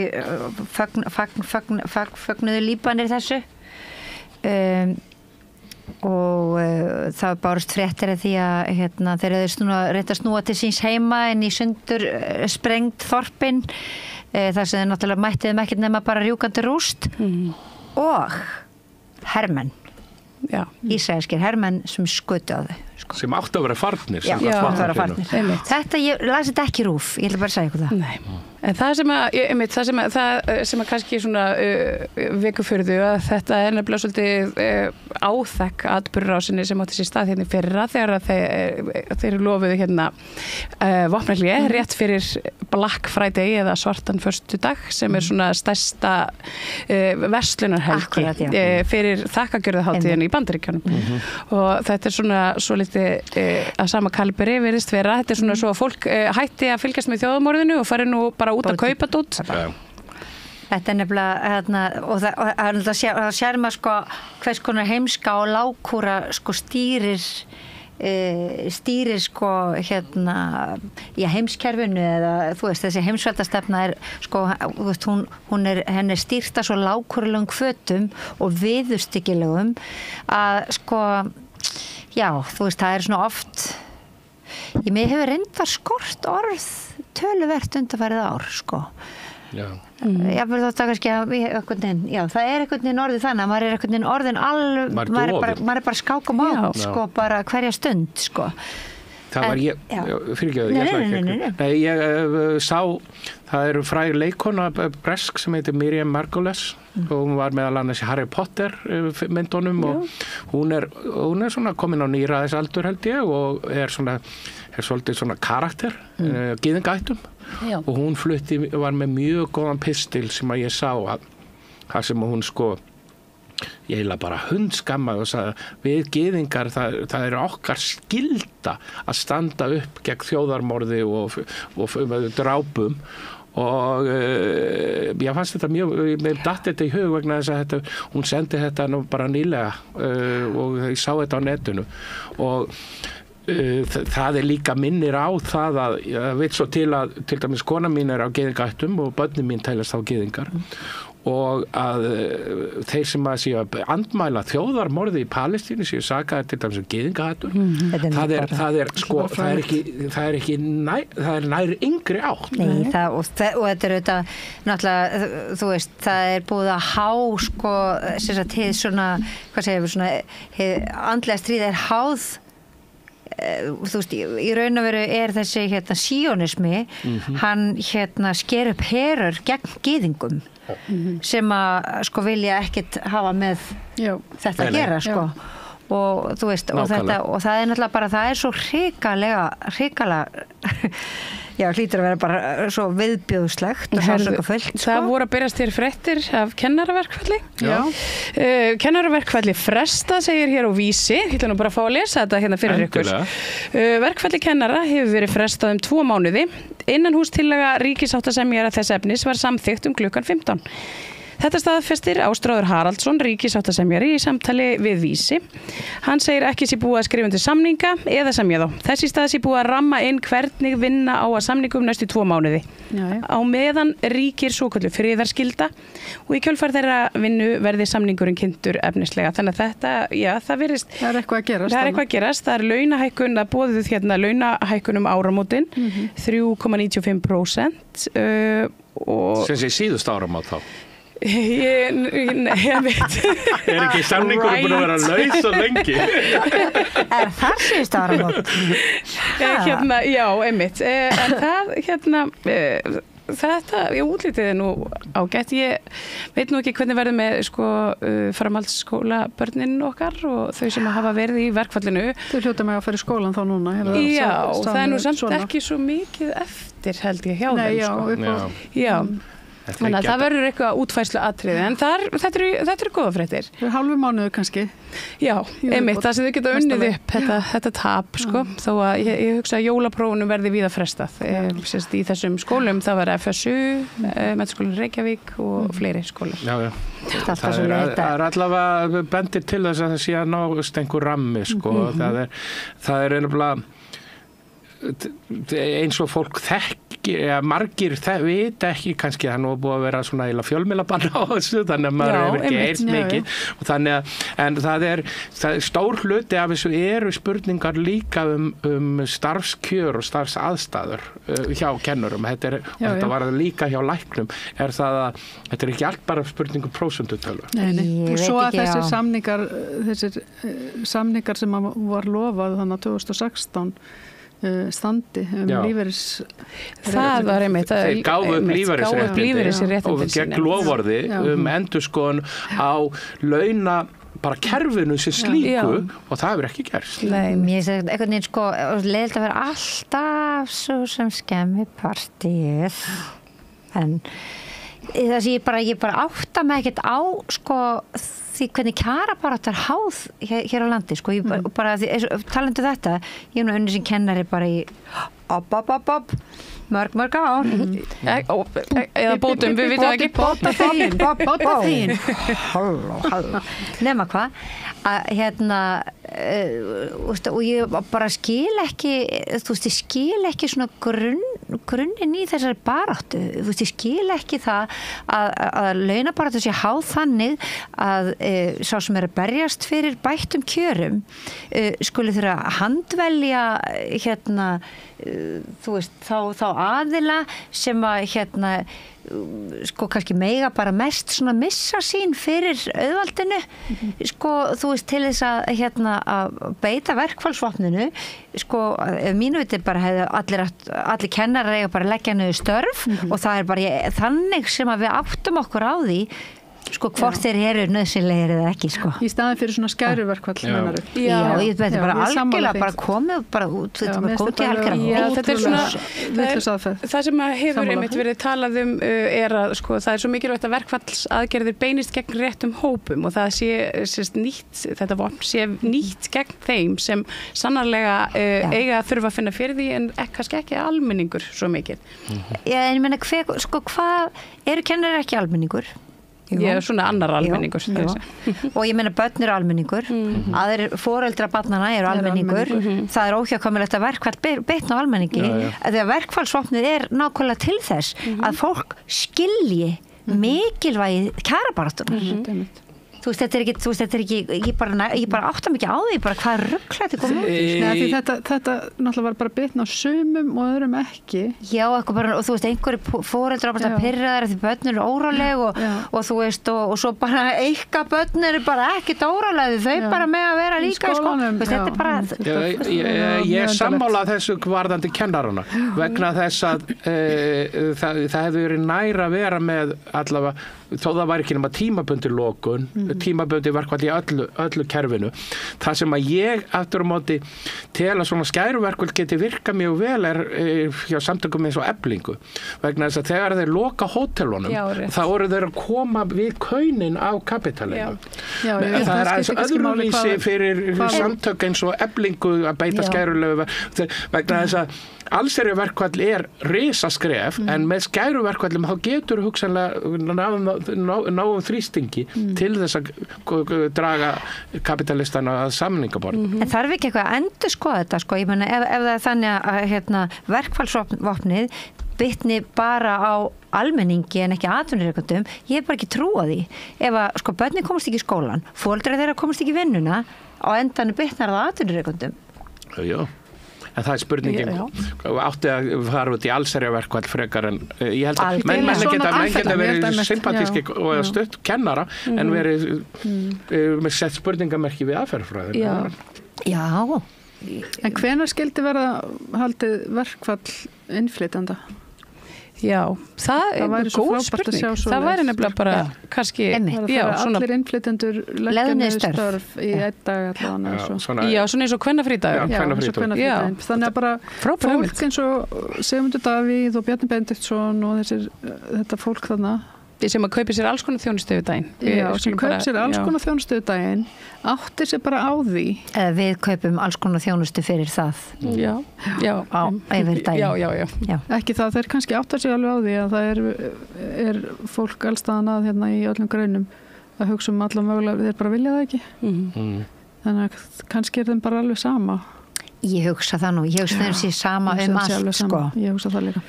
fögnuðu Líbanir þessu og það bárust fréttir af því að þeir hefðu reynt að snúa til síns heima en í sundur sprengt þorpin þar sem þeir náttúrulega mættiðum ekkert nema bara rjúkandi rúst og hermenn ísraelskir hermenn sem skutu á þau sko. Sem áttu að vera farnir. Já, samkvæmt áttu að vera frumvarpinu. farnir. Þetta, ég las þetta ekki í RÚV, ég ætla bara að segja ykkur það. Nei. En það sem að kannski svona vikufurðu að þetta er nefnilega svolítið áþekk atburðarásinni sem átti sér stað hérna í fyrra þegar þeir lofuðu hérna vopnahlé rétt fyrir Black Friday eða svartan föstudag sem er svona stærsta verslunarhelgi Akkurat, já. fyrir þakkagjörðahátíðin í Bandaríkjunum og þetta er svona svo litið að sama kalibri virðist vera, þetta er svona svo að fólk hætti að fylgjast með þjóðamorðinu og fari nú bara út að kaupa dót. Þetta er nefnilega og það sér maður sko hvers konar heimska og lágkúra sko stýrir sko heimskerfinu eða þú veist þessi heimsveldastefna er sko þú veist henni er stýrt að svo lágkúrulegum hvötum og viðurstyggilegum að sko já þú veist það er svona oft mér hefur reyndar skort orð töluvert undanfarið ár sko Já. Ég verður þetta kannski það er einhvern veginn orðið þannig að maður er einhvern veginn orðin maður er bara skákum á sko bara hverja stund sko Það var ég ég sá það eru fræg leikona bresk sem heitir Miriam Margolyes og hún var meðal annars í Harry Potter myndunum og hún er svona komin á níræðisaldur held ég og er svolítið svona karakter gyðingættum og hún var með mjög góðan pistil sem að ég sá að það sem hún sko ég heila bara hundskammaði og sagði við gyðingar það er okkar skylda að standa upp gegn þjóðarmorði og drápum og ég fannst þetta mér datt þetta í hug vegna þess að hún sendi þetta nú bara nýlega og ég sá þetta á netinu og það er líka minnir á það að ég veit svo til dæmis kona mín er á gyðingættum og börnin mín teljast á gyðingar og að þeir sem að séu að andmæla þjóðarmorði í Palestínu séu sakaðir til dæmis gyðingahættur það er nær yngri átt Nei, og þetta er auðvitað náttúrulega, þú veist, það er búið að há sko, sem sagt, svona hvað segir við, svona andlega stríð er háð þú veist, í raun og veru er þessi síonismi hann sker upp herör gegn gyðingum sem að sko vilja ekkert hafa með þetta að gera sko og þú veist og það er náttúrulega bara það er svo hrikalega hlýtur að vera bara svo viðbjóðslegt og sársaukafullt sko. Það voru að byrjast þér fréttir af kennaraverkfalli kennaraverkfalli frestað segir hér á Vísi, ég ætla nú bara að fá að lesa þetta hérna fyrir ykkur verkfalli kennara hefur verið frestað 2 mánuði innanhústillaga ríkissáttasemjara þess efnis var samþykkt klukkan 15 Þetta staðfestir Ástráður Haraldsson, ríkissáttasemjari í samtali við Vísi. Hann segir ekki sé búið að skrifa undir samninga eða semja þá. Þess í stað sé búið að ramma inn hvernig vinna á að samningum næstu 2 mánuði. Á meðan ríkir svokölluð friðarskylda og í kjölfar þeirra vinnu verði samningurinn kynntur efnislega. Þannig að þetta, það virðist... Það er eitthvað að gerast. Það er eitthvað að gerast. Það er launahækkun, það boðuð hérna launahækkun áramótin, 3,95%. Sem sé síðust áramót þá? Ég veit ekki samningur búin að vera laus svo lengi Er það síðust áramót? Já, einmitt en það þetta, útlitið er nú ágætt ég veit nú ekki hvernig verður með framhaldsskóla börnin okkar og þau sem hafa verið í verkfallinu Þau hljóta mig að fara í skólan þá núna Já, það er nú samt ekki svo mikið eftir held ég hjá þeim Já Þannig að það verður eitthvað útfærslu atriði en þetta eru góða fréttir. Hálfu mánuður kannski. Já, einmitt, það sem þau geta unnið upp þetta tap, þó að ég hugsa að jólaprófunum verði víða frestað. Í þessum skólum það var FSU, Menntaskólinn Reykjavík og fleiri skólar. Já. Það er allavega bendir til þess að það sé að nást einhver rammi, það er einhverja eins og fólk margir vita ekki kannski, það nú búið að vera svona fjölmiðlabann á þessu, þannig að maður hefur ekki heyrt mikið og þannig að, en það er stór hluti af þessu eru spurningar líka starfskjör og starfsaðstæður hjá kennurum, þetta var líka hjá læknum, það að þetta ekki allt bara spurningum prósentutölu. Og svo að þessir samningar sem var lofað þannig að 2016 standi lífeyris það var einmitt þeir gáfu upp lífeyrisréttindi og gegn loforði endurskoðun á launa bara kerfinu sem slíku og það hefur ekki gerst. Mér finnst einhvern veginn leiðilegt að vera alltaf svo sem skemmi partíið en það sem ég bara átta mig ekkert á því hvernig kjarabarátta háð hér á landi bara talandi þetta ég nú unnið sem kennari bara í mörg ár eða bótum, við vitum ekki bóta þín nema hvað og ég bara skil ekki svona grunninn í þessari baráttu ég skil ekki það að launabaráttu sé háð þannig að sá sem að berjast fyrir bættum kjörum skuli þurfa að handvelja þá aðila sem að kannski mega bara mest svona missa sín fyrir auðvaldinu til þess að beita verkfallsvopninu mínu viti bara hefði allir kennarar eiga bara að leggja niður störf og það er bara þannig sem að við áttum okkur á því hvort þeir eru nauðsynlegir eða ekki í staðin fyrir svona skæruverkfall ég veit bara algjörlega bara komið bara út þetta er svona það sem hefur einmitt verið talað er að það er svo mikilvægt að verkfallsaðgerðir beinist gegn réttum hópum og það sé nýtt þetta vopn sé nýtt gegn þeim sem sannarlega eiga að þurfa að finna fyrir því en kannski ekki almenningur svo mikið en ég meina hvað eru kennarar ekki almenningur? Svona annar almenningur og ég meina börn eru almenningur aðrir foreldrar barnanna eru almenningur það er óhjákvæmilegt að verkfall bitna á almenningi þegar verkfallsvopnið er nákvæmlega til þess að fólk skilji mikilvægi kjarabaráttunnar þetta er ekki ég bara átta mikið á því hvað rugglæti kom út þetta náttúrulega var bara bitna á sumum og öðrum ekki bara, og einhverju foreldrar bara pirraðar því börn eru óráleg og svo bara eitthvað börn eru bara ekkert óráleg þau bara með að vera líka þetta er bara ég sammála þessu varðandi kennarana vegna þess að það hefur verið nær að vera með allavega þó það var ekki nema tímabundin lokun tímabundin verkfall í öllu kerfinu það sem að ég aftur á móti tel að svona skæruverkfall geti virka mjög vel hjá samtökum eins og Eflingu vegna þess að þegar þeir loka hótelunum þá eru þeir að koma við kaunin á kapitalinu það er aðeins öðruvísi fyrir samtök eins og Eflingu að beita skærulegu vegna þess að allsherjarverkfall risaskref en með skæruverkfallum þá getur hugsanlega náum þrýstingi til þess að draga kapitalistana að samningaborð. En þarf ekki eitthvað að endurskoða þetta ég meina ef það er þannig að verkfallsvopnið bitni bara á almenningi en ekki atvinnurekendum ég hef bara ekki trú á því ef að börnin komast ekki í skólan foreldrar þeirra komast ekki í vinnuna á endanum bitnar það atvinnurekendum en það er spurningin átti að fara út í allsherjarverkfall frekar en ég held að menn geta verið sympatíski og stutt kennara en verið með sett spurningamerki við aðferðafræðina En hvenær skyldi vera haldið verkfall innflytjanda? Það er góð spurning það væri nefnilega bara kannski allir innflytjendur leggja niður störf í einn dag svona eins og kvennafrídagur þannig að bara fólk eins og Sigmundur Davíð og Bjarni Benediktsson og þetta fólk þarna sem að kaupi sér alls konar þjónustu yfir daginn sem kaupi sér alls konar þjónustu yfir daginn áttir sér bara á því við kaupum alls konar þjónustu fyrir það yfir daginn ekki það, þeir kannski áttar sér alveg á því að það er fólk allstaðan að hérna í öllum greinum að hugsa allar mögulega, þeir bara vilja það ekki þannig að kannski þeim bara alveg sama Ég hugsa það nú, ég hugsa þeim sér sama allt, sko. Ég hugsa það líka.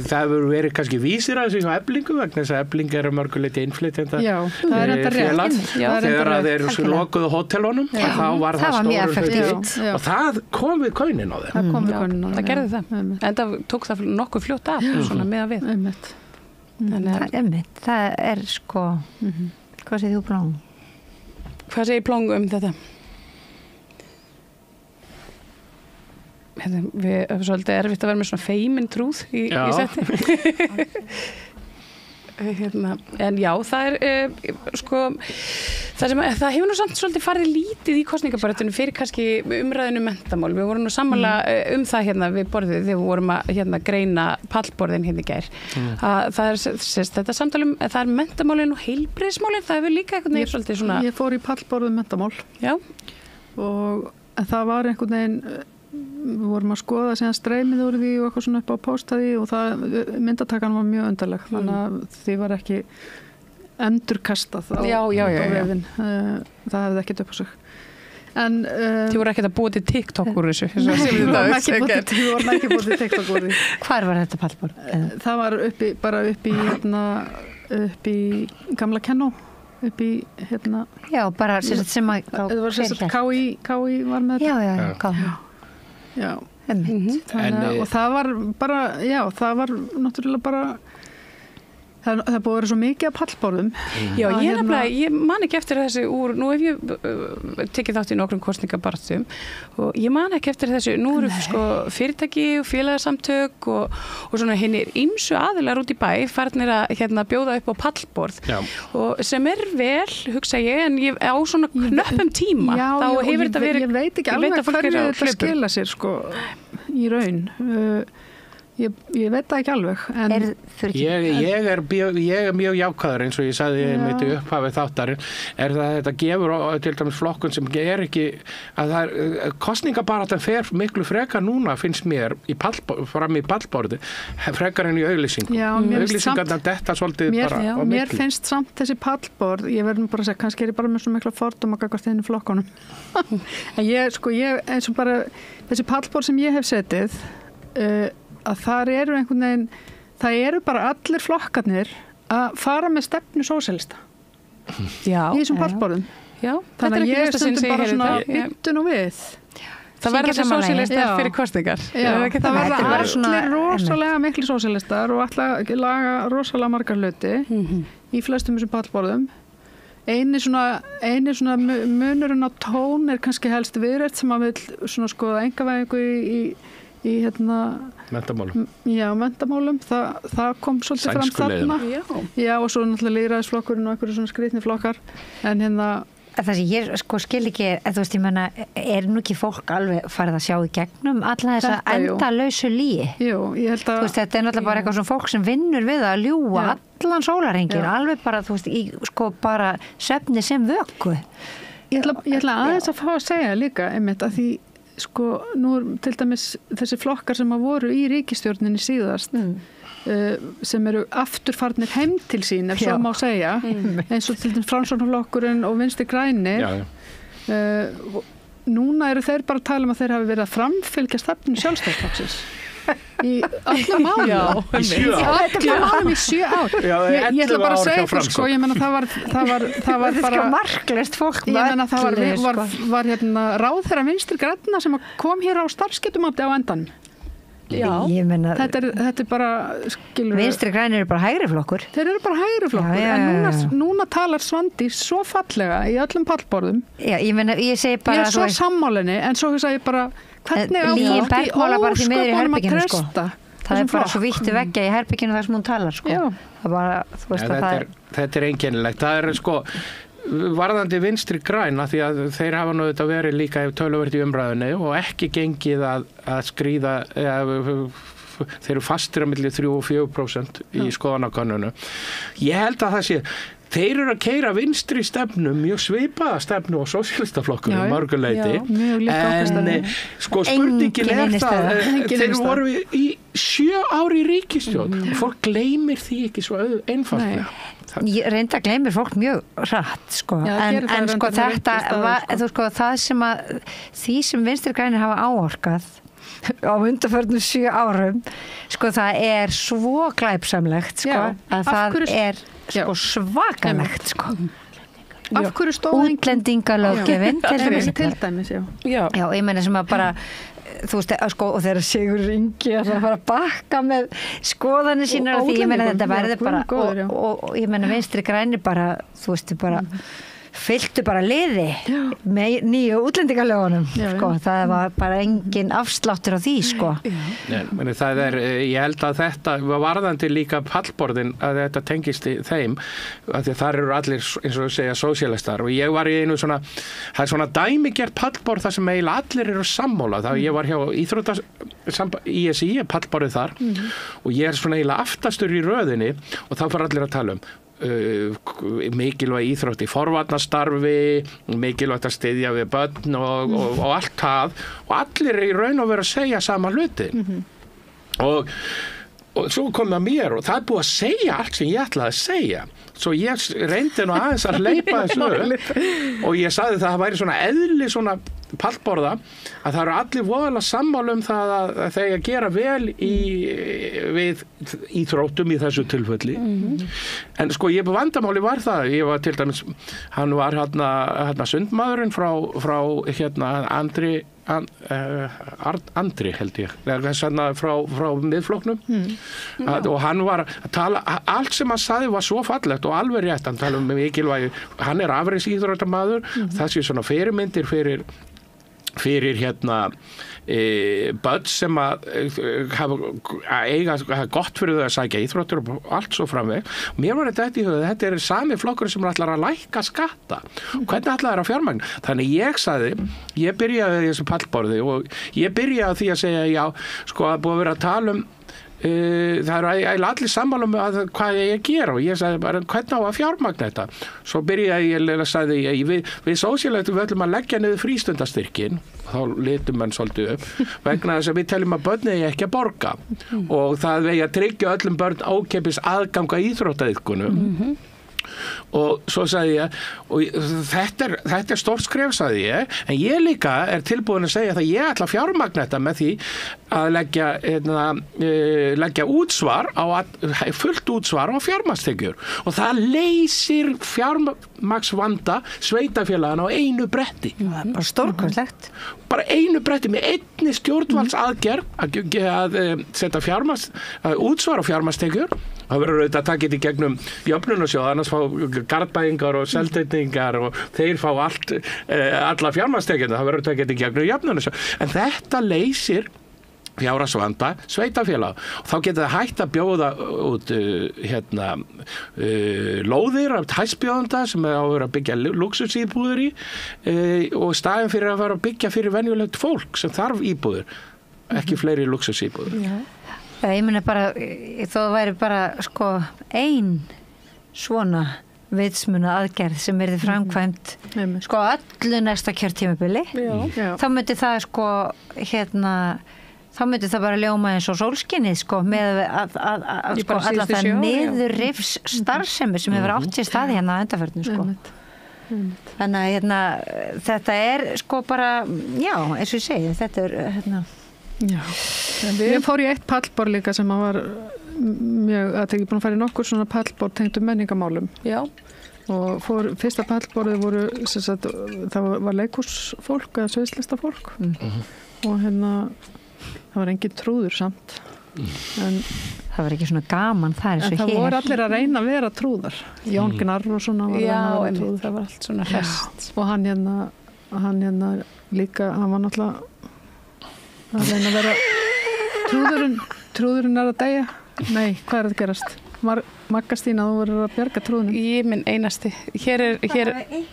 Það hefur verið kannski vísir að þessu á Eflingu vegna þess að Efling er mörguleiti innflytjenda. Já, það er enda rétt. Þegar að þeir lokuðu hótelunum, þá var það stóru hluti. Og það kom við kaunin á þeim. Það kom við kaunin á þeim. Það gerði það. En það tók það nokkuð fljótt af, svona meða við. Það sko, hvað segir þú Plóng? Hvað segir Plóng þetta? Við erum svolítið erfitt að vera með svona feimin trúð í setti. En já, það sko, það hefur nú samt svolítið farið lítið í kosningabaráttunni fyrir kannski umræðinu menntamál. Við vorum nú sammála það við borðið þegar við vorum að greina pallborðin í gær. Það þetta samtalum, það mentamálin og heilbrigðismálin, það hefur líka einhvern veginn svolítið svona... Ég fór í pallborðum mentamál. Já. Og það var einhvern veginn... Við vorum að skoða síðan streymið úr því og eitthvað svona upp á póstaði og myndatakan var mjög undarleg þannig að því var ekki endurkastað á vefinn. Það hefði ekkert upp á sig. En þið voru ekkert að búa til TikTok úr þessu? Við vorum ekki búið til TikTok úr því. Hvar var þetta pallborð? Það var upp í gamla Kennó. Já, bara sem að... Það var sérstætt KI var með þetta. Já. Og það var bara, það var náttúrulega bara það búið að vera svo mikið af pallborðum. Já, ég man ekki eftir þessu nú hef ég tekið þátt í nokkrum kosningabaráttum og ég man ekki eftir þessu, nú eru sko fyrirtæki og félagasamtök og svona hinnir ýmsu aðilar út í bæ farnir að bjóða upp á pallborð og sem vel, hugsa ég, en ég á svona knöppum tíma, þá hefur þetta verið ég veit ekki alveg hverju þetta skila sér sko í raun Ég veit það ekki alveg. Ég er mjög jákvæður eins og ég sagði mitt í upphafið þáttarinn er það að þetta gefur til dæmis flokkun sem er ekki að það kosningabaráttan fer miklu frekar núna finnst mér fram í pallborði frekar en í auglýsingum. Auglýsingarnar detta svolítið bara á milli. Mér finnst samt þessi pallborð, ég verður bara að segja, kannski er ég bara með svo mikla fordóma gagnvart þínum flokkunum. En ég eins og bara þessi pallborð sem ég hef setið að það eru einhvern veginn það eru bara allir flokkarnir að fara með stefnu sósíalista í þessum pallborðum. Þannig að ég stundum bara svona byttu nú við. Það verður þessi sósíalistar fyrir kosningar. Það verður allir rosalega miklu sósíalistar og allir laga rosalega margar hluti í flestum þessum pallborðum. Einu svona munurinn á tón er kannski helst Viðreisn sem að vil svona skoða einkavæðingu í mentamálum. Já, mentamálum. Það kom svolítið fram þarna. Já, og svo náttúrulega lýðræðisflokkurinn og einhverju svona skrýtni flokkar. En það sem ég sko skil ekki þú veist, ég menna, nú ekki fólk alveg farið að sjá í gegnum alla þessa endalausu lygi? Jú, ég held að... Þú veist, þetta er náttúrulega bara eitthvað svona fólk sem vinnur við að ljúga allan sólarhringinn, alveg bara, þú veist, í sko bara svefni sem vöku. Ég ætla aðeins að fá að segja líka, einmitt, að því sko, nú til dæmis þessi flokkar sem að voru í ríkisstjórninni síðast sem eru afturfarnir heim til sín ef svo má segja, eins og til dæmis Framsóknarflokkurinn og Vinstri græni núna eru þeir bara að tala að þeir hafi verið að framfylgja stefnu Sjálfstæðisflokksins í öllum málum í 7 ár ég ætla bara að segja það sko, ég menna það var bara marklaust fólk ég menna það var ráðherra Vinstri grænna sem kom hér á starfsgetumati á endan. Ég meina þetta er bara skilur Vinstri grænir eru bara hægri flokkur. Þeir eru bara hægri flokkur en núna talar Svandís svo fallega í öllum pallborðum. Ég meina ég segi bara ég svo sammálinni en svo hugsa ég bara hvernig á fólk í ósköpunum að treysta. Það er bara svo vítt veggja í herbygginu þar sem hún talar sko. Það bara þú veist að þetta er einkennilegt. Það er sko varðandi Vinstri græn því að þeir hafa nú þetta verið líka töluvert í umræðunni og ekki gengið að skríða þeir eru fastir á milli 3 og 4% í skoðanakönnunum. Ég held að það sé þeir eru að keyra vinstri stefnu, mjög svipaða stefnu og sósíalistaflokkurinn mörguleiti en sko spurningin það þeir voru í 7 ár í ríkisstjórn og fólk gleymir því ekki svo einfaldlega. Ég reynda að gleymir fólk mjög rætt sko. Já, en sko þetta þú sko það sem að því sem Vinstri grænir hafa áorkað á undanförnum 7 árum sko það svo glæpsamlegt sko að það sko svakalegt sko. Af hverju stóð útlendingalöggjöfin til dæmis, já, ég meina sem að bara þú veist, sko, og þegar Sigurður Ingi að fara að bakka með skoðanir sínar og því ég meina þetta verður bara og ég meina Vinstri grænir bara, þú veist, bara fylltu bara liði með nýju útlendingalögunum sko, það var bara engin afsláttur á því sko. Nei, það ég held að þetta varðandi líka pallborðin að þetta tengist í þeim að því að þar eru allir eins og segja sósíalistar og ég var í einu svona það svona dæmigerð pallborð þar sem eiginlega allir eru sammála, það ég var hjá ISI pallborðið þar og ég svona eiginlega aftastur í röðinni og þá fara allir að tala mikilvæg íþrótt í forvarnastarfi, mikilvægt að styðja við börn og allt það og allir í raun og veru að segja sama hluti og svo kom það mér og það búið að segja allt sem ég ætlaði að segja svo ég reyndi nú aðeins að hleypa þessu og ég sagði það væri svona eðli svona pallborða að það eru allir voðalega sammála það að þeir gera vel við íþróttum í þessu tilfelli en sko ég vandamáli var það ég var til dæmis, hann var hérna sundmaðurinn frá hérna Andri held ég frá miðflokknum og hann var að tala allt sem hann sagði var svo fallegt og alveg rétt, hann tala mikilvægi hann afreksíþróttamaður það sé svona fyrirmyndir fyrir hérna börn sem að eiga gott fyrir þau að sækja íþróttur og allt svo framveg. Mér var þetta í huga, þetta sami flokkur sem ætlar að lækka skatta. Hvernig ætlar það að fjármagna? Þannig ég byrjaði í þessu pallborði og ég byrjaði því að segja já, sko að búið að vera að tala það eru allir sammála með hvað ég gera og ég sagði bara hvernig á að fjármagna þetta svo byrjaði ég sagði við sósíalistar við ætlum að leggja niður frístundastyrkin þá litum mann svolítið upp vegna þess að við teljum að börn eigi ekki að borga og það vegi að tryggja öllum börn ókeypis aðgang að íþróttaiðkunum og svo sagði ég og þetta stórt skref sagði ég en ég líka tilbúin að segja að ég ætla að fjármagna þetta með því að leggja útsvar fullt útsvar á fjármagnstekjur og það leysir fjármagnsvanda sveitafélagana á einu bretti bara stórkostlegt bara einu bretti með einni stjórnvaldsaðgerð að setja útsvar á fjármagnstekjur það verður auðvitað að taka þetta í gegnum jöfnunarsjóð, annars fá Garðbæingar og Seltirningar og þeir fá alla fjármagnstekjurnar, það verður að taka þetta í gegnum jöfnunarsjóð. En þetta leysir fjárhagsvanda sveitafélag. Þá getur það hægt að bjóða út lóðir af hæstbjóðanda sem á að vera að byggja lúxusíbúðir í og staðin fyrir að vera að byggja fyrir venjulegt fólk sem þarf íbúðir, ekki fleiri lúxusíbúðir. Já. Ég meina bara, þó væri bara sko ein svona vitsmuna aðgerð sem verði framkvæmt sko öllu næsta kjörtímabili þá myndi það sko þá myndi það bara ljóma eins og sólskinnið sko með að sko alla það niðurrifs starfsemi sem hefur átt sér staði hérna á undanförnum sko þannig að þetta sko bara já, eins og ég segi, þetta Já, ég fór í eitt pallborð líka sem var mjög, það er ekki búin að fara í nokkur svona pallborð tengdu menningamálum. Já. Og fyrsta pallborðið voru, það var leikhúsfólk eða sviðslistafólk og það var engin trúður samt. En það var ekki svona gaman það en það voru allir að reyna að vera trúðar. Jón Gnarr og svona var að vera trúður. Það var allt svona hest. Og hann líka, hann var náttúrulega að reyna að vera trúðurinn að deyja nei, hvað að gerast? Magga Stína, þú verður að bjarga trúðunum ég minn einasti hér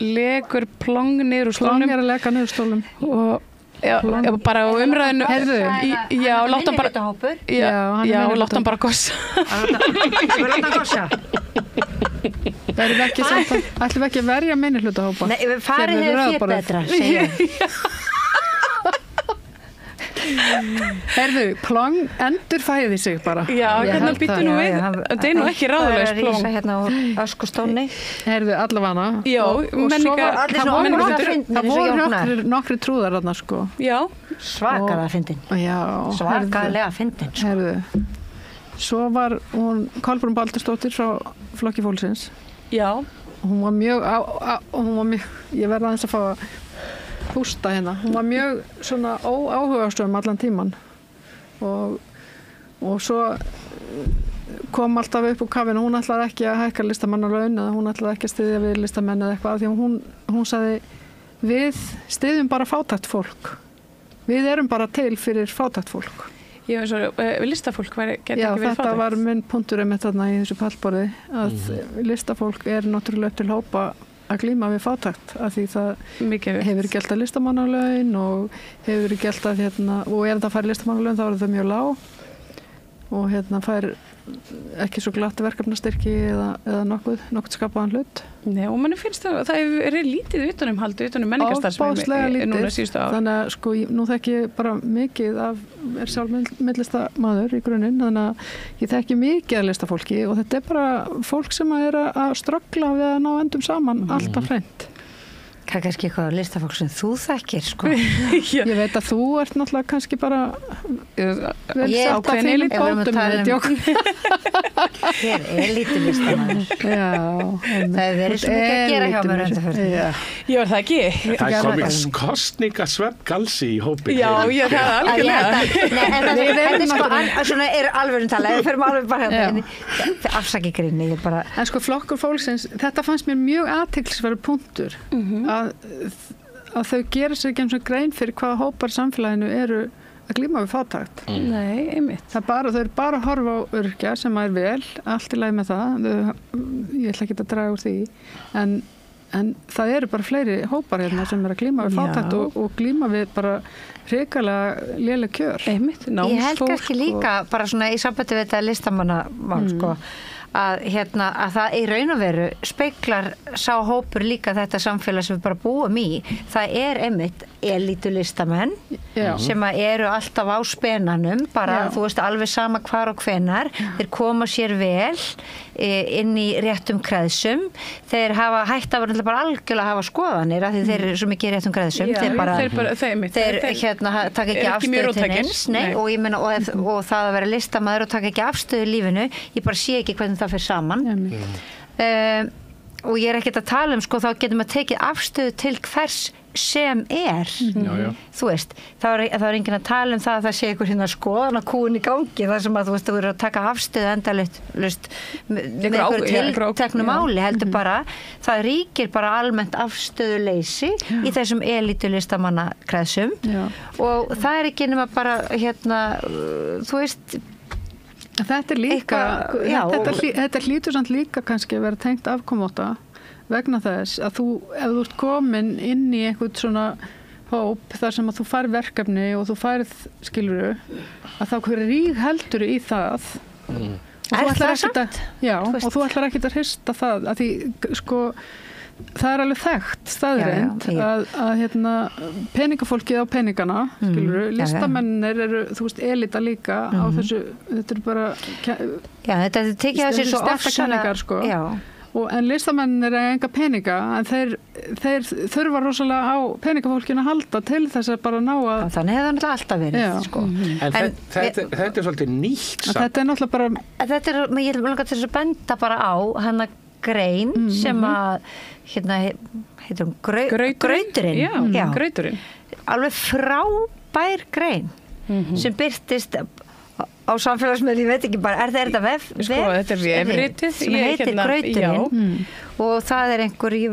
legur plong niður úr stólnum plong að lega niður stólnum og bara á umræðinu já, látt hann bara gossa látt hann gossa ætlum við ekki að verja minnihlutahópa nei, farið hefur fyrir betra segja Herðu, Plong endurfæði sig bara. Já, hvernig býttu nú við? Það nú ekki ráðulegst Plong. Það er að rísa hérna úr öskustónni. Herðu, allavega. Já, menningar. Það voru nokkri trúðar þarna, sko. Já. Svakalega fyndin. Já. Svakalega fyndin, sko. Herðu, svo var hún Kolbrún Baldursdóttir frá Flokki fólksins. Já. Hún var mjög, ég verði aðeins að fá að pústa hérna. Hún var mjög svona óáhugasöm allan tíman og svo kom alltaf upp úr kafinu, hún ætlaði ekki að hækka listamannalaun eða hún ætlaði ekki að styðja við listamenn eða eitthvað því hún sagði við styðjum bara fátækt fólk. Við erum bara til fyrir fátækt fólk. Já, eins og listafólk getur ekki verið fátækt. Já, þetta var minn punktur þarna í þessu pallborði að listafólk er náttúrulega til hópa að glíma við fátækt af því það hefur gelt að listamannalaun og hefur gelt að og ef það fær listamannalaun þá er það mjög lág og fær ekki svo glatt verkefnastyrki eða nokkuð skapaðan hlut. Nei, og manni finnst það er lítið utanum menningarstarfsemi núna síðustu ár. Þannig að sko, nú þekki ég bara mikið er sjálf myndlistamaður í grunninn, þannig að ég þekki mikið af listafólki og þetta er bara fólk sem er að ströggla við að ná endum saman alltaf hreint. Það er kannski eitthvað listafólk sem þú þekkir, sko. Ég veit að þú ert náttúrulega kannski bara vel sett að þínum bótum með djók. Hér er lítið listamaður. Já. Það hefur verið svo mikið að gera hjá mér undanfarið. Já, er það ekki? Það er komið kostningasvefn galsi í hópin. Já, það er algjörlega. Svona er alveg talað, við ferum alveg bara hérna. Afsaki grinni, ég bara... En sko, Flokkur fólksins, þetta fannst mér mjög athyglisverður punktur. Að þau gera sér ekki eins og grein fyrir hvaða hópar samfélaginu eru að glíma við fátækt. Nei, einmitt. Þau eru bara að horfa á öryrkja sem er vel, allt í lagi með það. Ég ætla ekki að draga úr því. En það eru bara fleiri hópar hérna sem er að glíma við fátækt og glíma við bara hrikalega léleg kjör. Einmitt, námsfólk. Ég held ekki líka bara svona í sambandi við þetta listamannamál, sko. Að það í raun og veru speglar sá hópur líka þetta samfélag sem við bara búum í. Það er einmitt elítulistamenn sem eru alltaf á spenanum, bara þú veist alveg sama hvar og hvenar. Þeir koma sér vel inn í réttum kreðsum. Þeir hafa hætt að vera bara algjörlega að hafa skoðanir af því þeir eru svo mikið í réttum kreðsum. Þeir taka ekki afstöðu til neins. Og ég meina og það að vera listamaður og taka ekki afstöðu í lífinu, ég bara sé ekki hvernig það fyrir saman. Og ég er ekkert að tala sko, þá getum að tekið afstöðu til hvers sem er. Þú veist, þá er enginn að tala það að það sé einhver hérna skoðanakúin í gangi, þar sem að þú veist, þú eru að taka afstöðu endalaust með einhverju tilteknu máli, heldur bara, það ríkir bara almennt afstöðuleysi í þessum elítulistamanna kreðsum og það er ekki nema bara þú veist, þetta er líka, þetta hlýtur samt líka kannski að vera tengt afkomóta vegna þess að ef þú ert komin inn í einhvern svona hóp þar sem að þú fær verkefni og þú færð skiluru að þá hver ríg heldur í það og þú ætlar ekkert að hrista það að því sko það er alveg þekkt staðreind að peningafólkið á peningana skiluru, listamennir eru þú veist elita líka á þessu þetta er bara þetta tekið þessi svo ofsalega sko. En listamennir er enga peninga en þeir þurfa rosalega á peningafólkinu að halda til þess að bara ná að þannig hefur það alltaf verið sko. En þetta er svolítið nýtt þetta er náttúrulega bara ég vil langa til þess að benda bara á hana grein sem að heitir hún Grauturinn Grauturinn alveg frábær grein sem birtist á samfélagsmiðlum, ég veit ekki bara, er þetta þetta er vefritið sem heitir Grauturinn og það er einhver, ég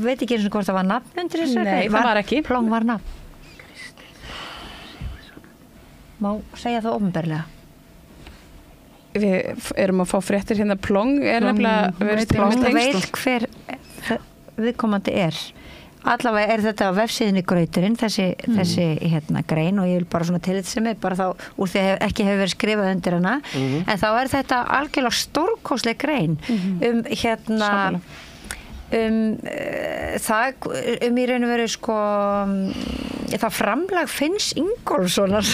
veit ekki eins og hvort það var nafn undir þessu nei, það var ekki Plong var nafn má segja það opinberlega við erum að fá fréttir hérna Plong er nefnilega Plong veit hver viðkomandi er allavega er þetta á vefsíðunni Grauturinn þessi grein og ég vil bara svona tillitssemi bara þá úr því að ekki hefur verið skrifað undir hana en þá er þetta algjörlega stórkostleg grein það í raun og veru sko það framlag Finns Ingólfssonar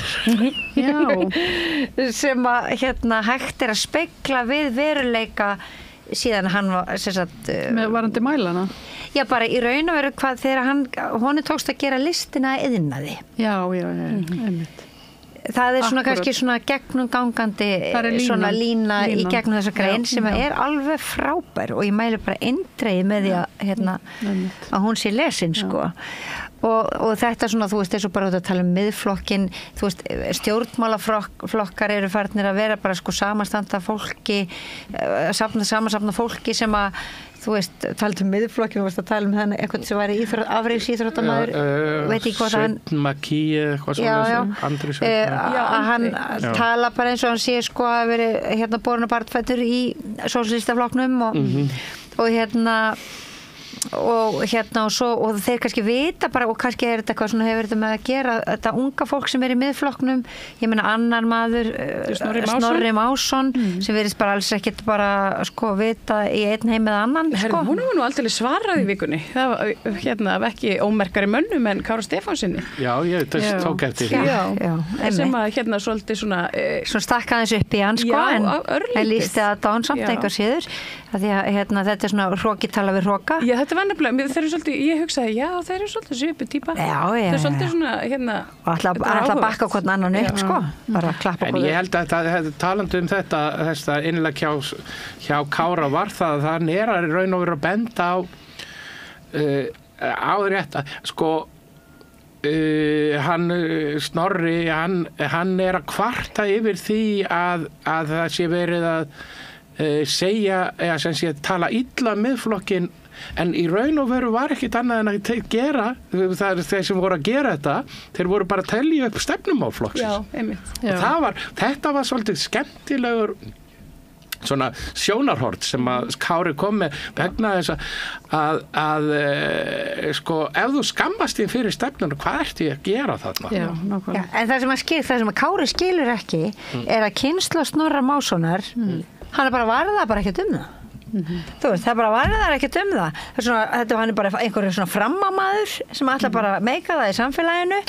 sem að hægt að spegla við veruleika síðan hann var með varandi mælana já, bara í raun og veru hvað þegar honum tókst að gera listina að iðnaði já, einmitt það svona kannski svona gegnumgangandi svona lína í gegnum þessa grein sem er alveg frábær og ég mæli bara eindregið með því að hún sé lesin sko og þetta svona, þú veist, eins og bara að tala miðflokkin, þú veist, stjórnmálaflokkar eru farnir að vera bara sko samanstanda fólki samansafna fólki sem að þú veist, talað miðflokkin og varst að tala þennan eitthvað sem væri afreiksíþróttamaður veit ekki hvað hann Sveinn Makí eitthvað svona Andri Sveinn að hann tala bara eins og hann sé sko að veri borinn og barnfættur í sósíalistaflokknum og og svo og þeir kannski vita bara og kannski þetta eitthvað svona hefur þetta með að gera þetta unga fólk sem í miðflokknum ég meina annar maður Snorri Másson sem verðist bara alls ekkert bara sko vita í einn heim eða annan sko. Hún var nú aldrei svarað í vikunni það var ekki ómerkari mönnum en Kára Stefánsinni ég tók eftir því sem að svolítið svona stakka þessu upp í hann sko en lísti að dánsamt einhver síður því að þetta svona hróki tala við hróka þetta var nefnilega, þeir eru svolítið, ég hugsaði þeir eru svolítið svipu típa þeir eru svolítið svona og alltaf bakka hvern annan upp sko bara klappa en ég held að talandi þetta innlega hjá Kára var það hann að raun og vera að benda á rétt sko hann Snorri hann að kvarta yfir því að það sé verið að segja eða sem sé tala illa miðflokkin en í raun og veru var ekkit annað en að gera það þeir sem voru að gera þetta þeir voru bara að telja upp stefnumál flokksins og þetta var svolítið skemmtilegur svona sjónarhort sem að Kári kom með vegna þess að sko ef þú skammast þín fyrir stefnunum hvað ertu að gera þarna en það sem að Kári skilur ekki er að kynslóð Snorra Mássonar hann bara varða bara ekkert það þú veist, það bara varðar ekkert það þetta hann bara einhverjum svona framamaður sem alltaf bara meika það í samfélaginu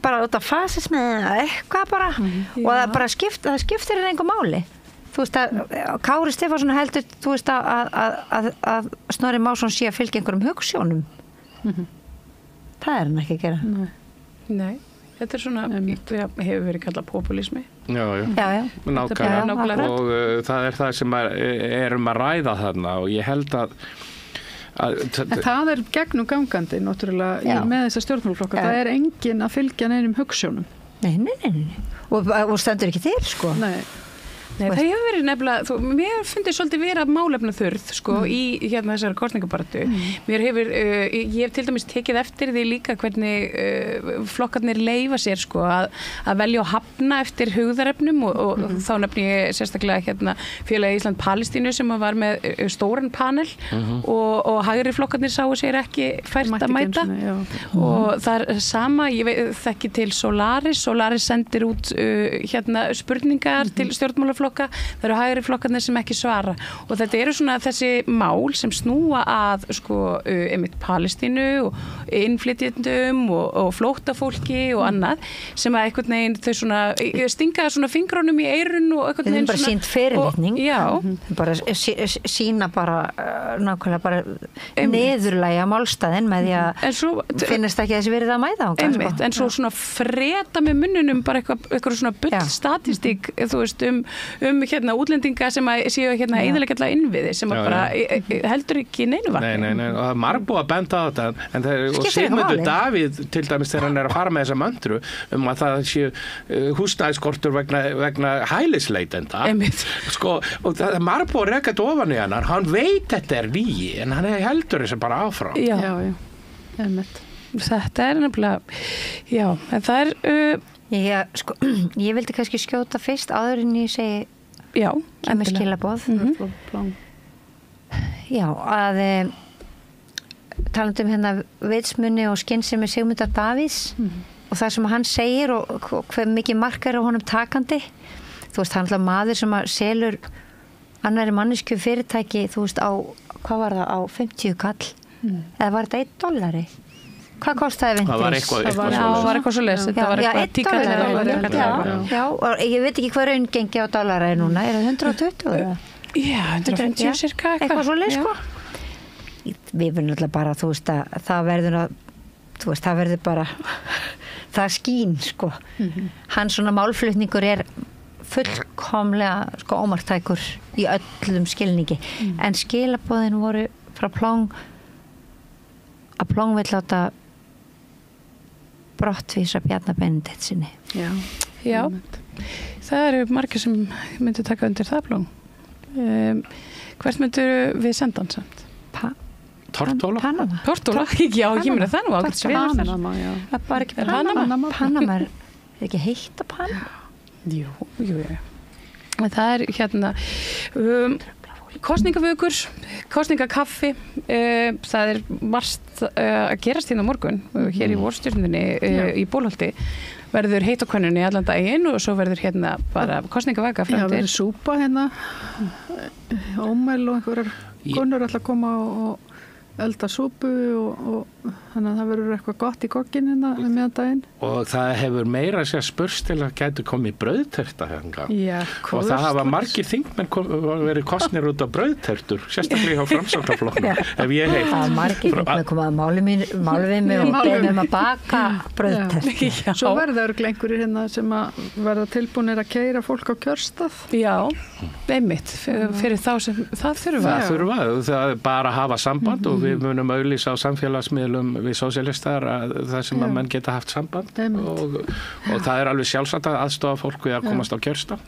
bara út af fasismi eitthvað bara og það bara skiptir einhver máli þú veist að Kári Stefánsson heldur þú veist að Snorri Másson sé að fylgja einhverjum hugsjónum það hann ekki að gera Nei þetta svona, hefur verið kallað populismi já. Nákvæmlega og það það sem erum að ræða þarna og ég held að það gegnum gangandi náttúrulega með þessa stjórnmálaflokka það enginn að fylgja neinum hugsjónum Nei og stendur ekki til sko Nei, það hefur verið nefnilega, mér finnst svolítið vera málefna þurrð sko í þessari kosningabaráttu. Ég hef til dæmis tekið eftir því líka hvernig flokkarnir leyfa sér sko að velja og hafna eftir hugðarefnum og þá nefni ég sérstaklega félagi Ísland Palestínu sem var með stóran panel og hægri flokkarnir sáu sér ekki fært að mæta og það sama, ég þekki til Solaris sendir út spurningar til stjórnmálaflokka það eru hægri flokkarnir sem ekki svara og þetta eru svona þessi mál sem snúa að sko einmitt Palestínu og innflytjendum og flóttafólki og annað sem að einhvern veginn þau svona stinga svona fingrunum í eyrun og einhvern veginn bara sínt fyrirlitning bara sína bara nákvæmlega bara niðurlægja málstæðin með því að finnast ekki þessi verið að mæta einmitt, en svo svona freda með munnunum bara eitthvað svona bull statistík þú veist útlendinga sem að séu eyðileggja alla innviði sem að bara heldur ekki neinu vatni. Nei, og það er margbúið að benda á þetta og Sigmundur Davíð til dæmis þegar hann að fara með þessa möndru að það séu húsnæðisskortur vegna hælisleitenda sko, og það er margbúið að reka þetta ofan í hann veit þetta er lygi en hann heldur þessu bara áfram. Já. Þetta er nefnilega en það er ég vildi kannski skjóta fyrst áður en ég segi með skilaboð að talandi vitsmunni og skynsemi Sigmundar Davíðs og það sem hann segir og hver mikið mark er á honum takandi þú veist, hann er maður sem að selur annari manneskju fyrirtæki þú veist á, hvað var það, á 50 kall eða var þetta $1 Hvað kostaði Það var vindrís? eitthvað Já, var eitthvað svo les. Þetta var eitthvað tíkall. Já, og ég veit ekki hvað raungengi á dollara er núna. Er það 120 eða? Já, 150 cirka Eitthvað svo les, sko. Við verðum alltaf bara, þú veist, að það verður bara, það skín, sko. Hann svona málflutningur er fullkomlega, sko, ómarktækur í öllum skilningi. En skilaboðin voru frá Plong að Plong vill láta brottvísa Bjarna Benediktssyni. Já, það eru margir sem myndu taka undir það Plong. Hvert myndur við senda hann samt? Tortóla? Panama. Tortóla? Já, ég meina það nú ákveðt sviður þar. Panama, já. Það er bara ekki Panama. Panama er ekki heitt að Panama. Jú. Það er hérna kosningavökur, kosningakaffi, það er margt að gerast hérna á morgun, hér í vorstjörnunni í Bólholti, verður heitt á könnunni allan daginn og svo verður hérna bara kosningavaka fram til. Já, verður súpa hérna, ómæl og einhverjar konur ætla að koma og elda súpu og þannig að það verður eitthvað gott í gogginn hérna meðan daginn. Og það hefur meira að segja spurst til að gætu komið brauðterta hérna. Já, og það hafa margir þingmenn verið kosnir út á brauðtertur, sérstaklega á Framsóknarflokknum, ef ég heilt. Það var margir þingmenn komað að máli við mig og beðum að baka brauðtertu. Svo verður örugglega einhverjir hérna sem að verða tilbúnir að keyra fólk á kjörstað. Já, einmitt, fyrir þá sem það þurfa. Það er bara að hafa samband og við munum auglýsa á samfélagsmiðlum við sósíalistar það sem að menn geta haft samband og það er alveg sjálfsagt að aðstofa fólk við að komast á kjörstað.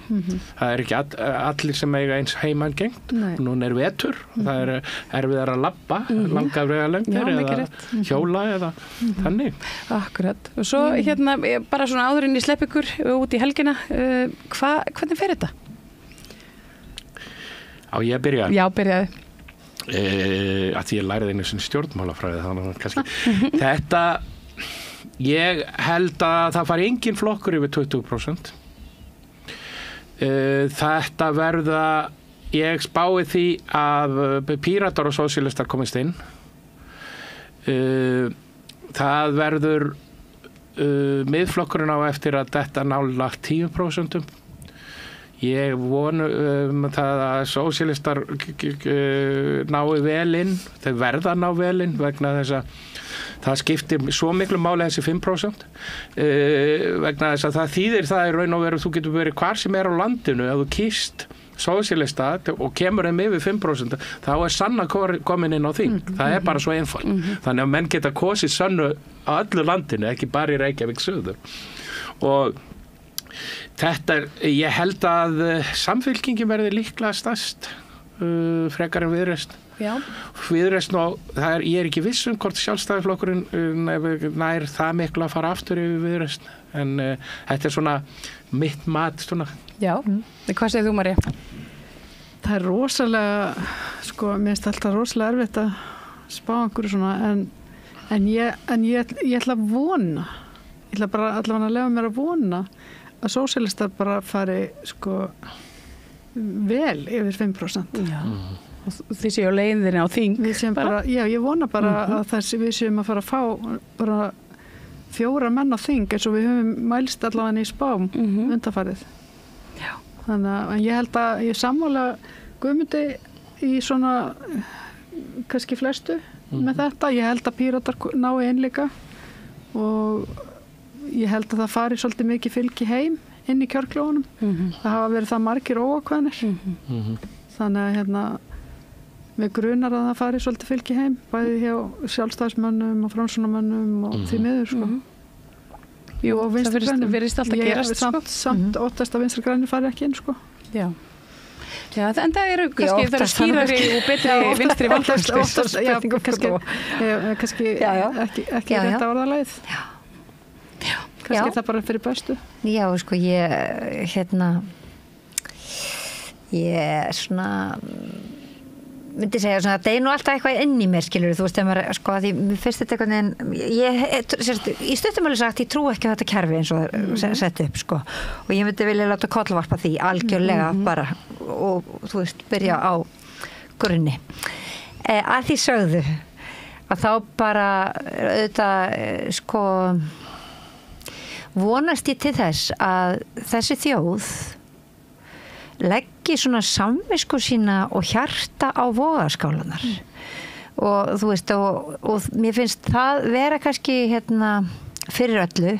Það er ekki allir sem eiga eins heiman gengt. Núna er vetur, það er erfiðar að labba, langar vegalengdir eða hjóla eða þannig. Akkurat. Og svo hérna, bara svona áðurinn í slepp ykkur út í helgina, hvernig fer þetta? Á ég að byrja? Já, byrjaði. Að því ég lærði einu sinni stjórnmálafræði þannig að kannski þetta, ég held að það fari engin flokkur yfir 20%. Þetta verða, ég spái því að Píratar og sósíalistar komist inn. Það verður miðflokkurinn á eftir að þetta nálagt 10%. Ég vonu það að sósíalistar nái vel inn, þeir verða að ná vel inn vegna þess að það skiptir svo miklu máli þessi 5%, vegna þess að það þýðir það í raun og veru, þú getur verið hvar sem er á landinu, ef þú kýst sósíalista og kemur þeim yfir 5%, þá er Sanna komin inn á þing. Það er bara svo einfalt. Þannig að menn geta kosið Sannu á öllu landinu, ekki bara í Reykjavík suður. Og þetta er, ég held að Samfylkingin verði líklega stærst frekar en Viðreisn. Já. Viðreisn og ég er ekki viss hvort Sjálfstæðisflokkurinn nær það miklu að fara aftur yfir Viðreisn, en þetta er svona mitt mat svona. Já, hvað segir þú, María? Það er rosalega, sko, mér finnst alltaf rosalega erfitt að spá einhverju svona, en ég ætla að vona, ég ætla bara allavega að lefa mér að vona að sósíalistar bara fari, sko, vel yfir 5%. Já. Og þið séu á leiðinni á þing. Við séum bara, já, ég vona bara að við séum að fara að fá bara 4 menn á þing eins og við höfum mælst allavega í spám undanfarið. Já. Þannig að ég held að ég sammála Guðmundi í svona kannski flestu með þetta. Ég held að Píratar nái inn líka og ég held að það fari svolítið mikið fylgi heim inn í kjörklónum. Það hafa verið það margir óákveðnir. Þannig að hérna við grunar að það fari svolítið fylgi heim, bæði hjá sjálfstæðismönnum og framsóknarmönnum og því miður, sko. Jú, og það virðist alltaf gerast, sko. Samt óttast að Vinstri grænir fari ekki inn, sko. Já. Já, en það eru kannski, það eru skýrari og betri vinstri valkostir. Já, kannski ekki rétt að orðalagið. Já. Kannski það bara fyrir bestu. Já, sko, ég svona myndi segja svona að það er nú alltaf eitthvað inn í mér, skilur þú veist, þegar maður, sko, að því fyrst þetta eitthvað en í stuttumáli sagt, ég trú ekki á þetta kerfi eins og sett upp, sko, og ég myndi vilja láta kollvarpa því algjörlega bara og þú veist, byrja á grunni. Að því sögðu að þá bara auðvitað sko vonast ég til þess að þessi þjóð leggi svona samvisku sína og hjarta á vogarskálanar og þú veist og mér finnst það vera kannski fyrir öllu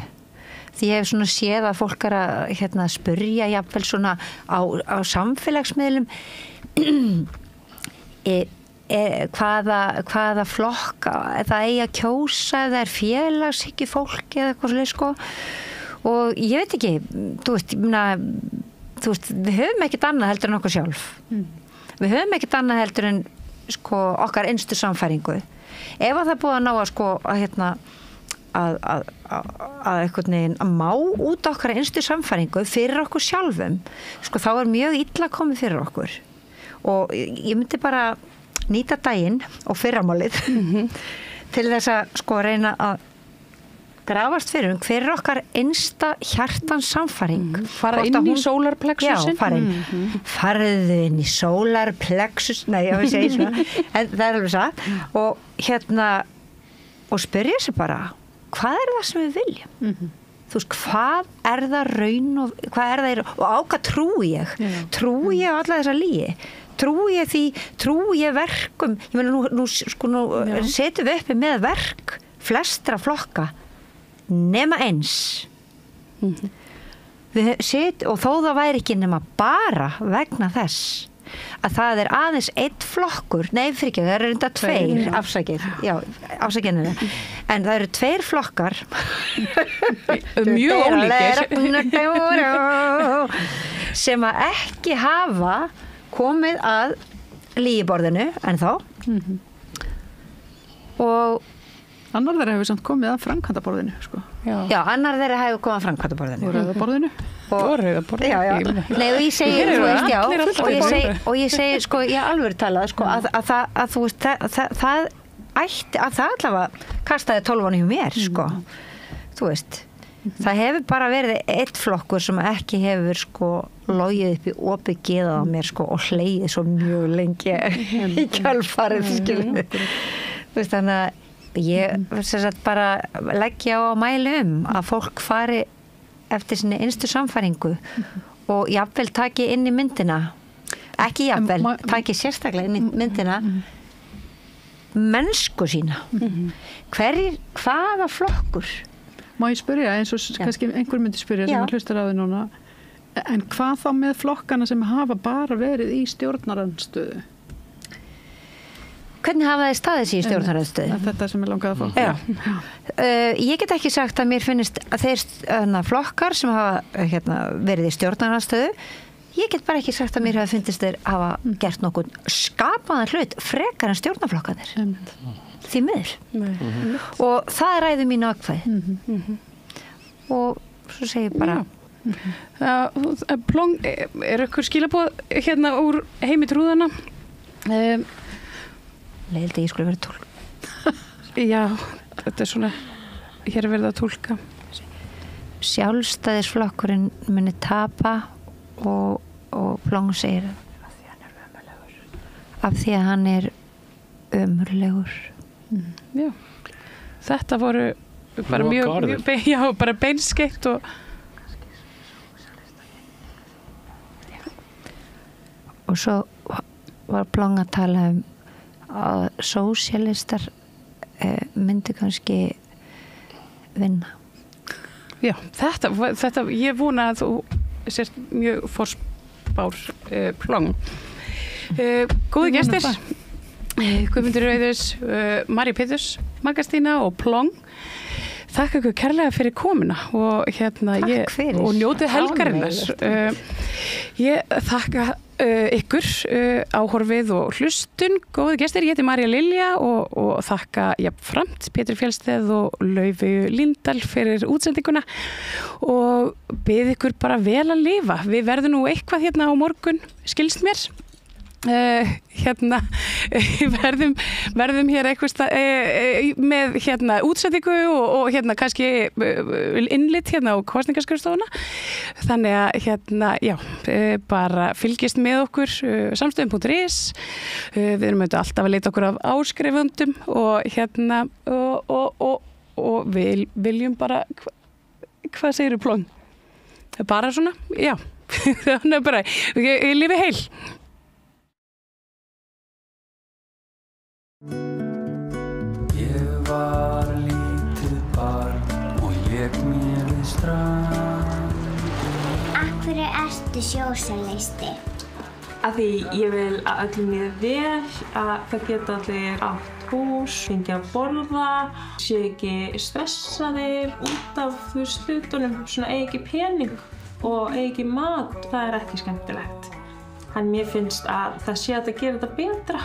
því ég hef svona séð að fólk að spurja jafnvel svona á samfélagsmiðlum hvaða flokk það eigi að kjósa eða félagshyggju fólk eða eitthvað svoleiðis sko og ég veit ekki þú veist, við höfum ekkert annað heldur en okkur sjálf. Við höfum ekkert annað heldur en sko okkar innstu sannfæringu. Ef að það búið að ná að sko að einhvern veginn að má út okkar innstu sannfæringu fyrir okkur sjálfum, sko þá mjög illa komið fyrir okkur. Og ég myndi bara nýta daginn og fyrramálið til þess að sko reyna að grafast fyrir hver okkar innsta hjartans sannfæring. Fara inn í sólarplexusin? Já, farðu inn í sólarplexus, nei, ég vil segja svona, en það alveg satt, og og spyrja sig bara, hvað það sem við viljum? Þú veist, hvað það raun og hvað það og á hvað trúi ég? Trúi ég á alla þessa lygi? Trúi ég verkum? Ég meina, nú setjum við uppi með verk flestra flokka nema eins og þó það væri ekki nema bara vegna þess að það aðeins einn flokkur það eru enda tveir afsakið en það eru tveir flokkar mjög ólíkir sem að ekki hafa komið að lygiborðinu ennþá og annar þeirra hefur samt komið að framkvæmdaborðinu sko. Já, annar þeirra hefur komið að framkvæmdaborðinu og rauðaborðinu Nei, og ég segi og ég segi sko, ég alveg talað sko, að þú veist það ætti að það allavega kastaði 12 hjá mér sko. Þú veist það hefur bara verið eitt flokkur sem ekki hefur sko logið upp í opið geðað á mér sko og hlegið svo mjög lengi í kjölfarið skilur þú veist þannig að ég bara leggja á mæli að fólk fari eftir sinni innstu sannfæringu og jafnvel taki inn í myndina ekki jafnvel, taki sérstaklega inn í myndina mennsku sína hvaða flokkur Má ég spyrja eins og kannski einhver myndi spyrja sem að hlustar á þig núna en hvað þá með flokkana sem hafa bara verið í stjórnarandstöðu? Hvernig hafa þið staðið sér í stjórnarandstöðu? Þetta sem ég langaði að fá. Ég get ekki sagt að mér finnist að þeir flokkar sem hafa verið í stjórnarandstöðu, ég get bara ekki sagt að mér hafa finnist þeir hafa gert nokkuð skapaðan hlut frekar en stjórnarflokkarnir. Því miður. Og það ræður mínu atkvæði. Og svo segi ég bara Plong, ykkur skilaboð úr heimi trúðana? Leildi ég skulle vera tólk. Já, þetta svona hér verið að tólka. Sjálfstæðisflokkurinn muni tapa og Plong segir af því að hann ömurlegur. Já. Þetta voru bara mjög bara beinskeitt og svo var Plong að tala að sósíalistar myndi kannski vinna. Já, þetta ég vona að þú sért mjög forspár Plong. Góði gestir, Guðmundur Auðurs, María Péturs, Magastína og Plong. Þakka ykkur kærlega fyrir komuna og og njótið helgarinnar. Ég þakka ykkur áhorfið og hlustun. Góði gestir, ég heiti María Lilja og þakka jafnframt Pétur Fjellsteð og Laufu Líndal fyrir útsendinguna og bið ykkur bara vel að lifa. Við verðum nú eitthvað á morgun, skilst mér. verðum hér eitthvað með útsettingu og kannski innlit á kosningaskrifstofuna. Þannig að bara fylgist með okkur samstöðum.is. Við erum alltaf að leita okkur af áskrifundum og við viljum bara hvað segirðu plón? Bara svona, já. Þannig bara, ég lifi heil. Ég var lítið barn og lék mér við strand. Af hverju ertu sósíalisti? Af því ég vil að öllum líði vel, að það geta allir átt hús, fengið að borða, séu ekki stressaðir út af hlutunum, svona eigi ekki pening og eigi ekki mat, það ekki skemmtilegt. En mér finnst að það sé að gera þetta betra,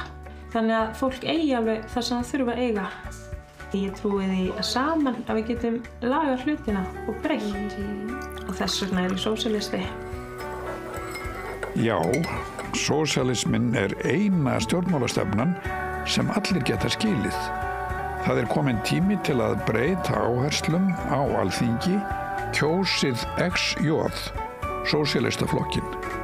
þannig að fólk eigi alveg það sem það þurfa að eiga. Ég trúi því að saman að við getum lagað hlutina og breytt og þess vegna ég sósíalisti. Já, sósíalisminn eina stjórnmálastefnan sem allir geta skilið. Það kominn tími til að breyta áherslum á Alþingi, kjósið XJ, sósíalistaflokkinn.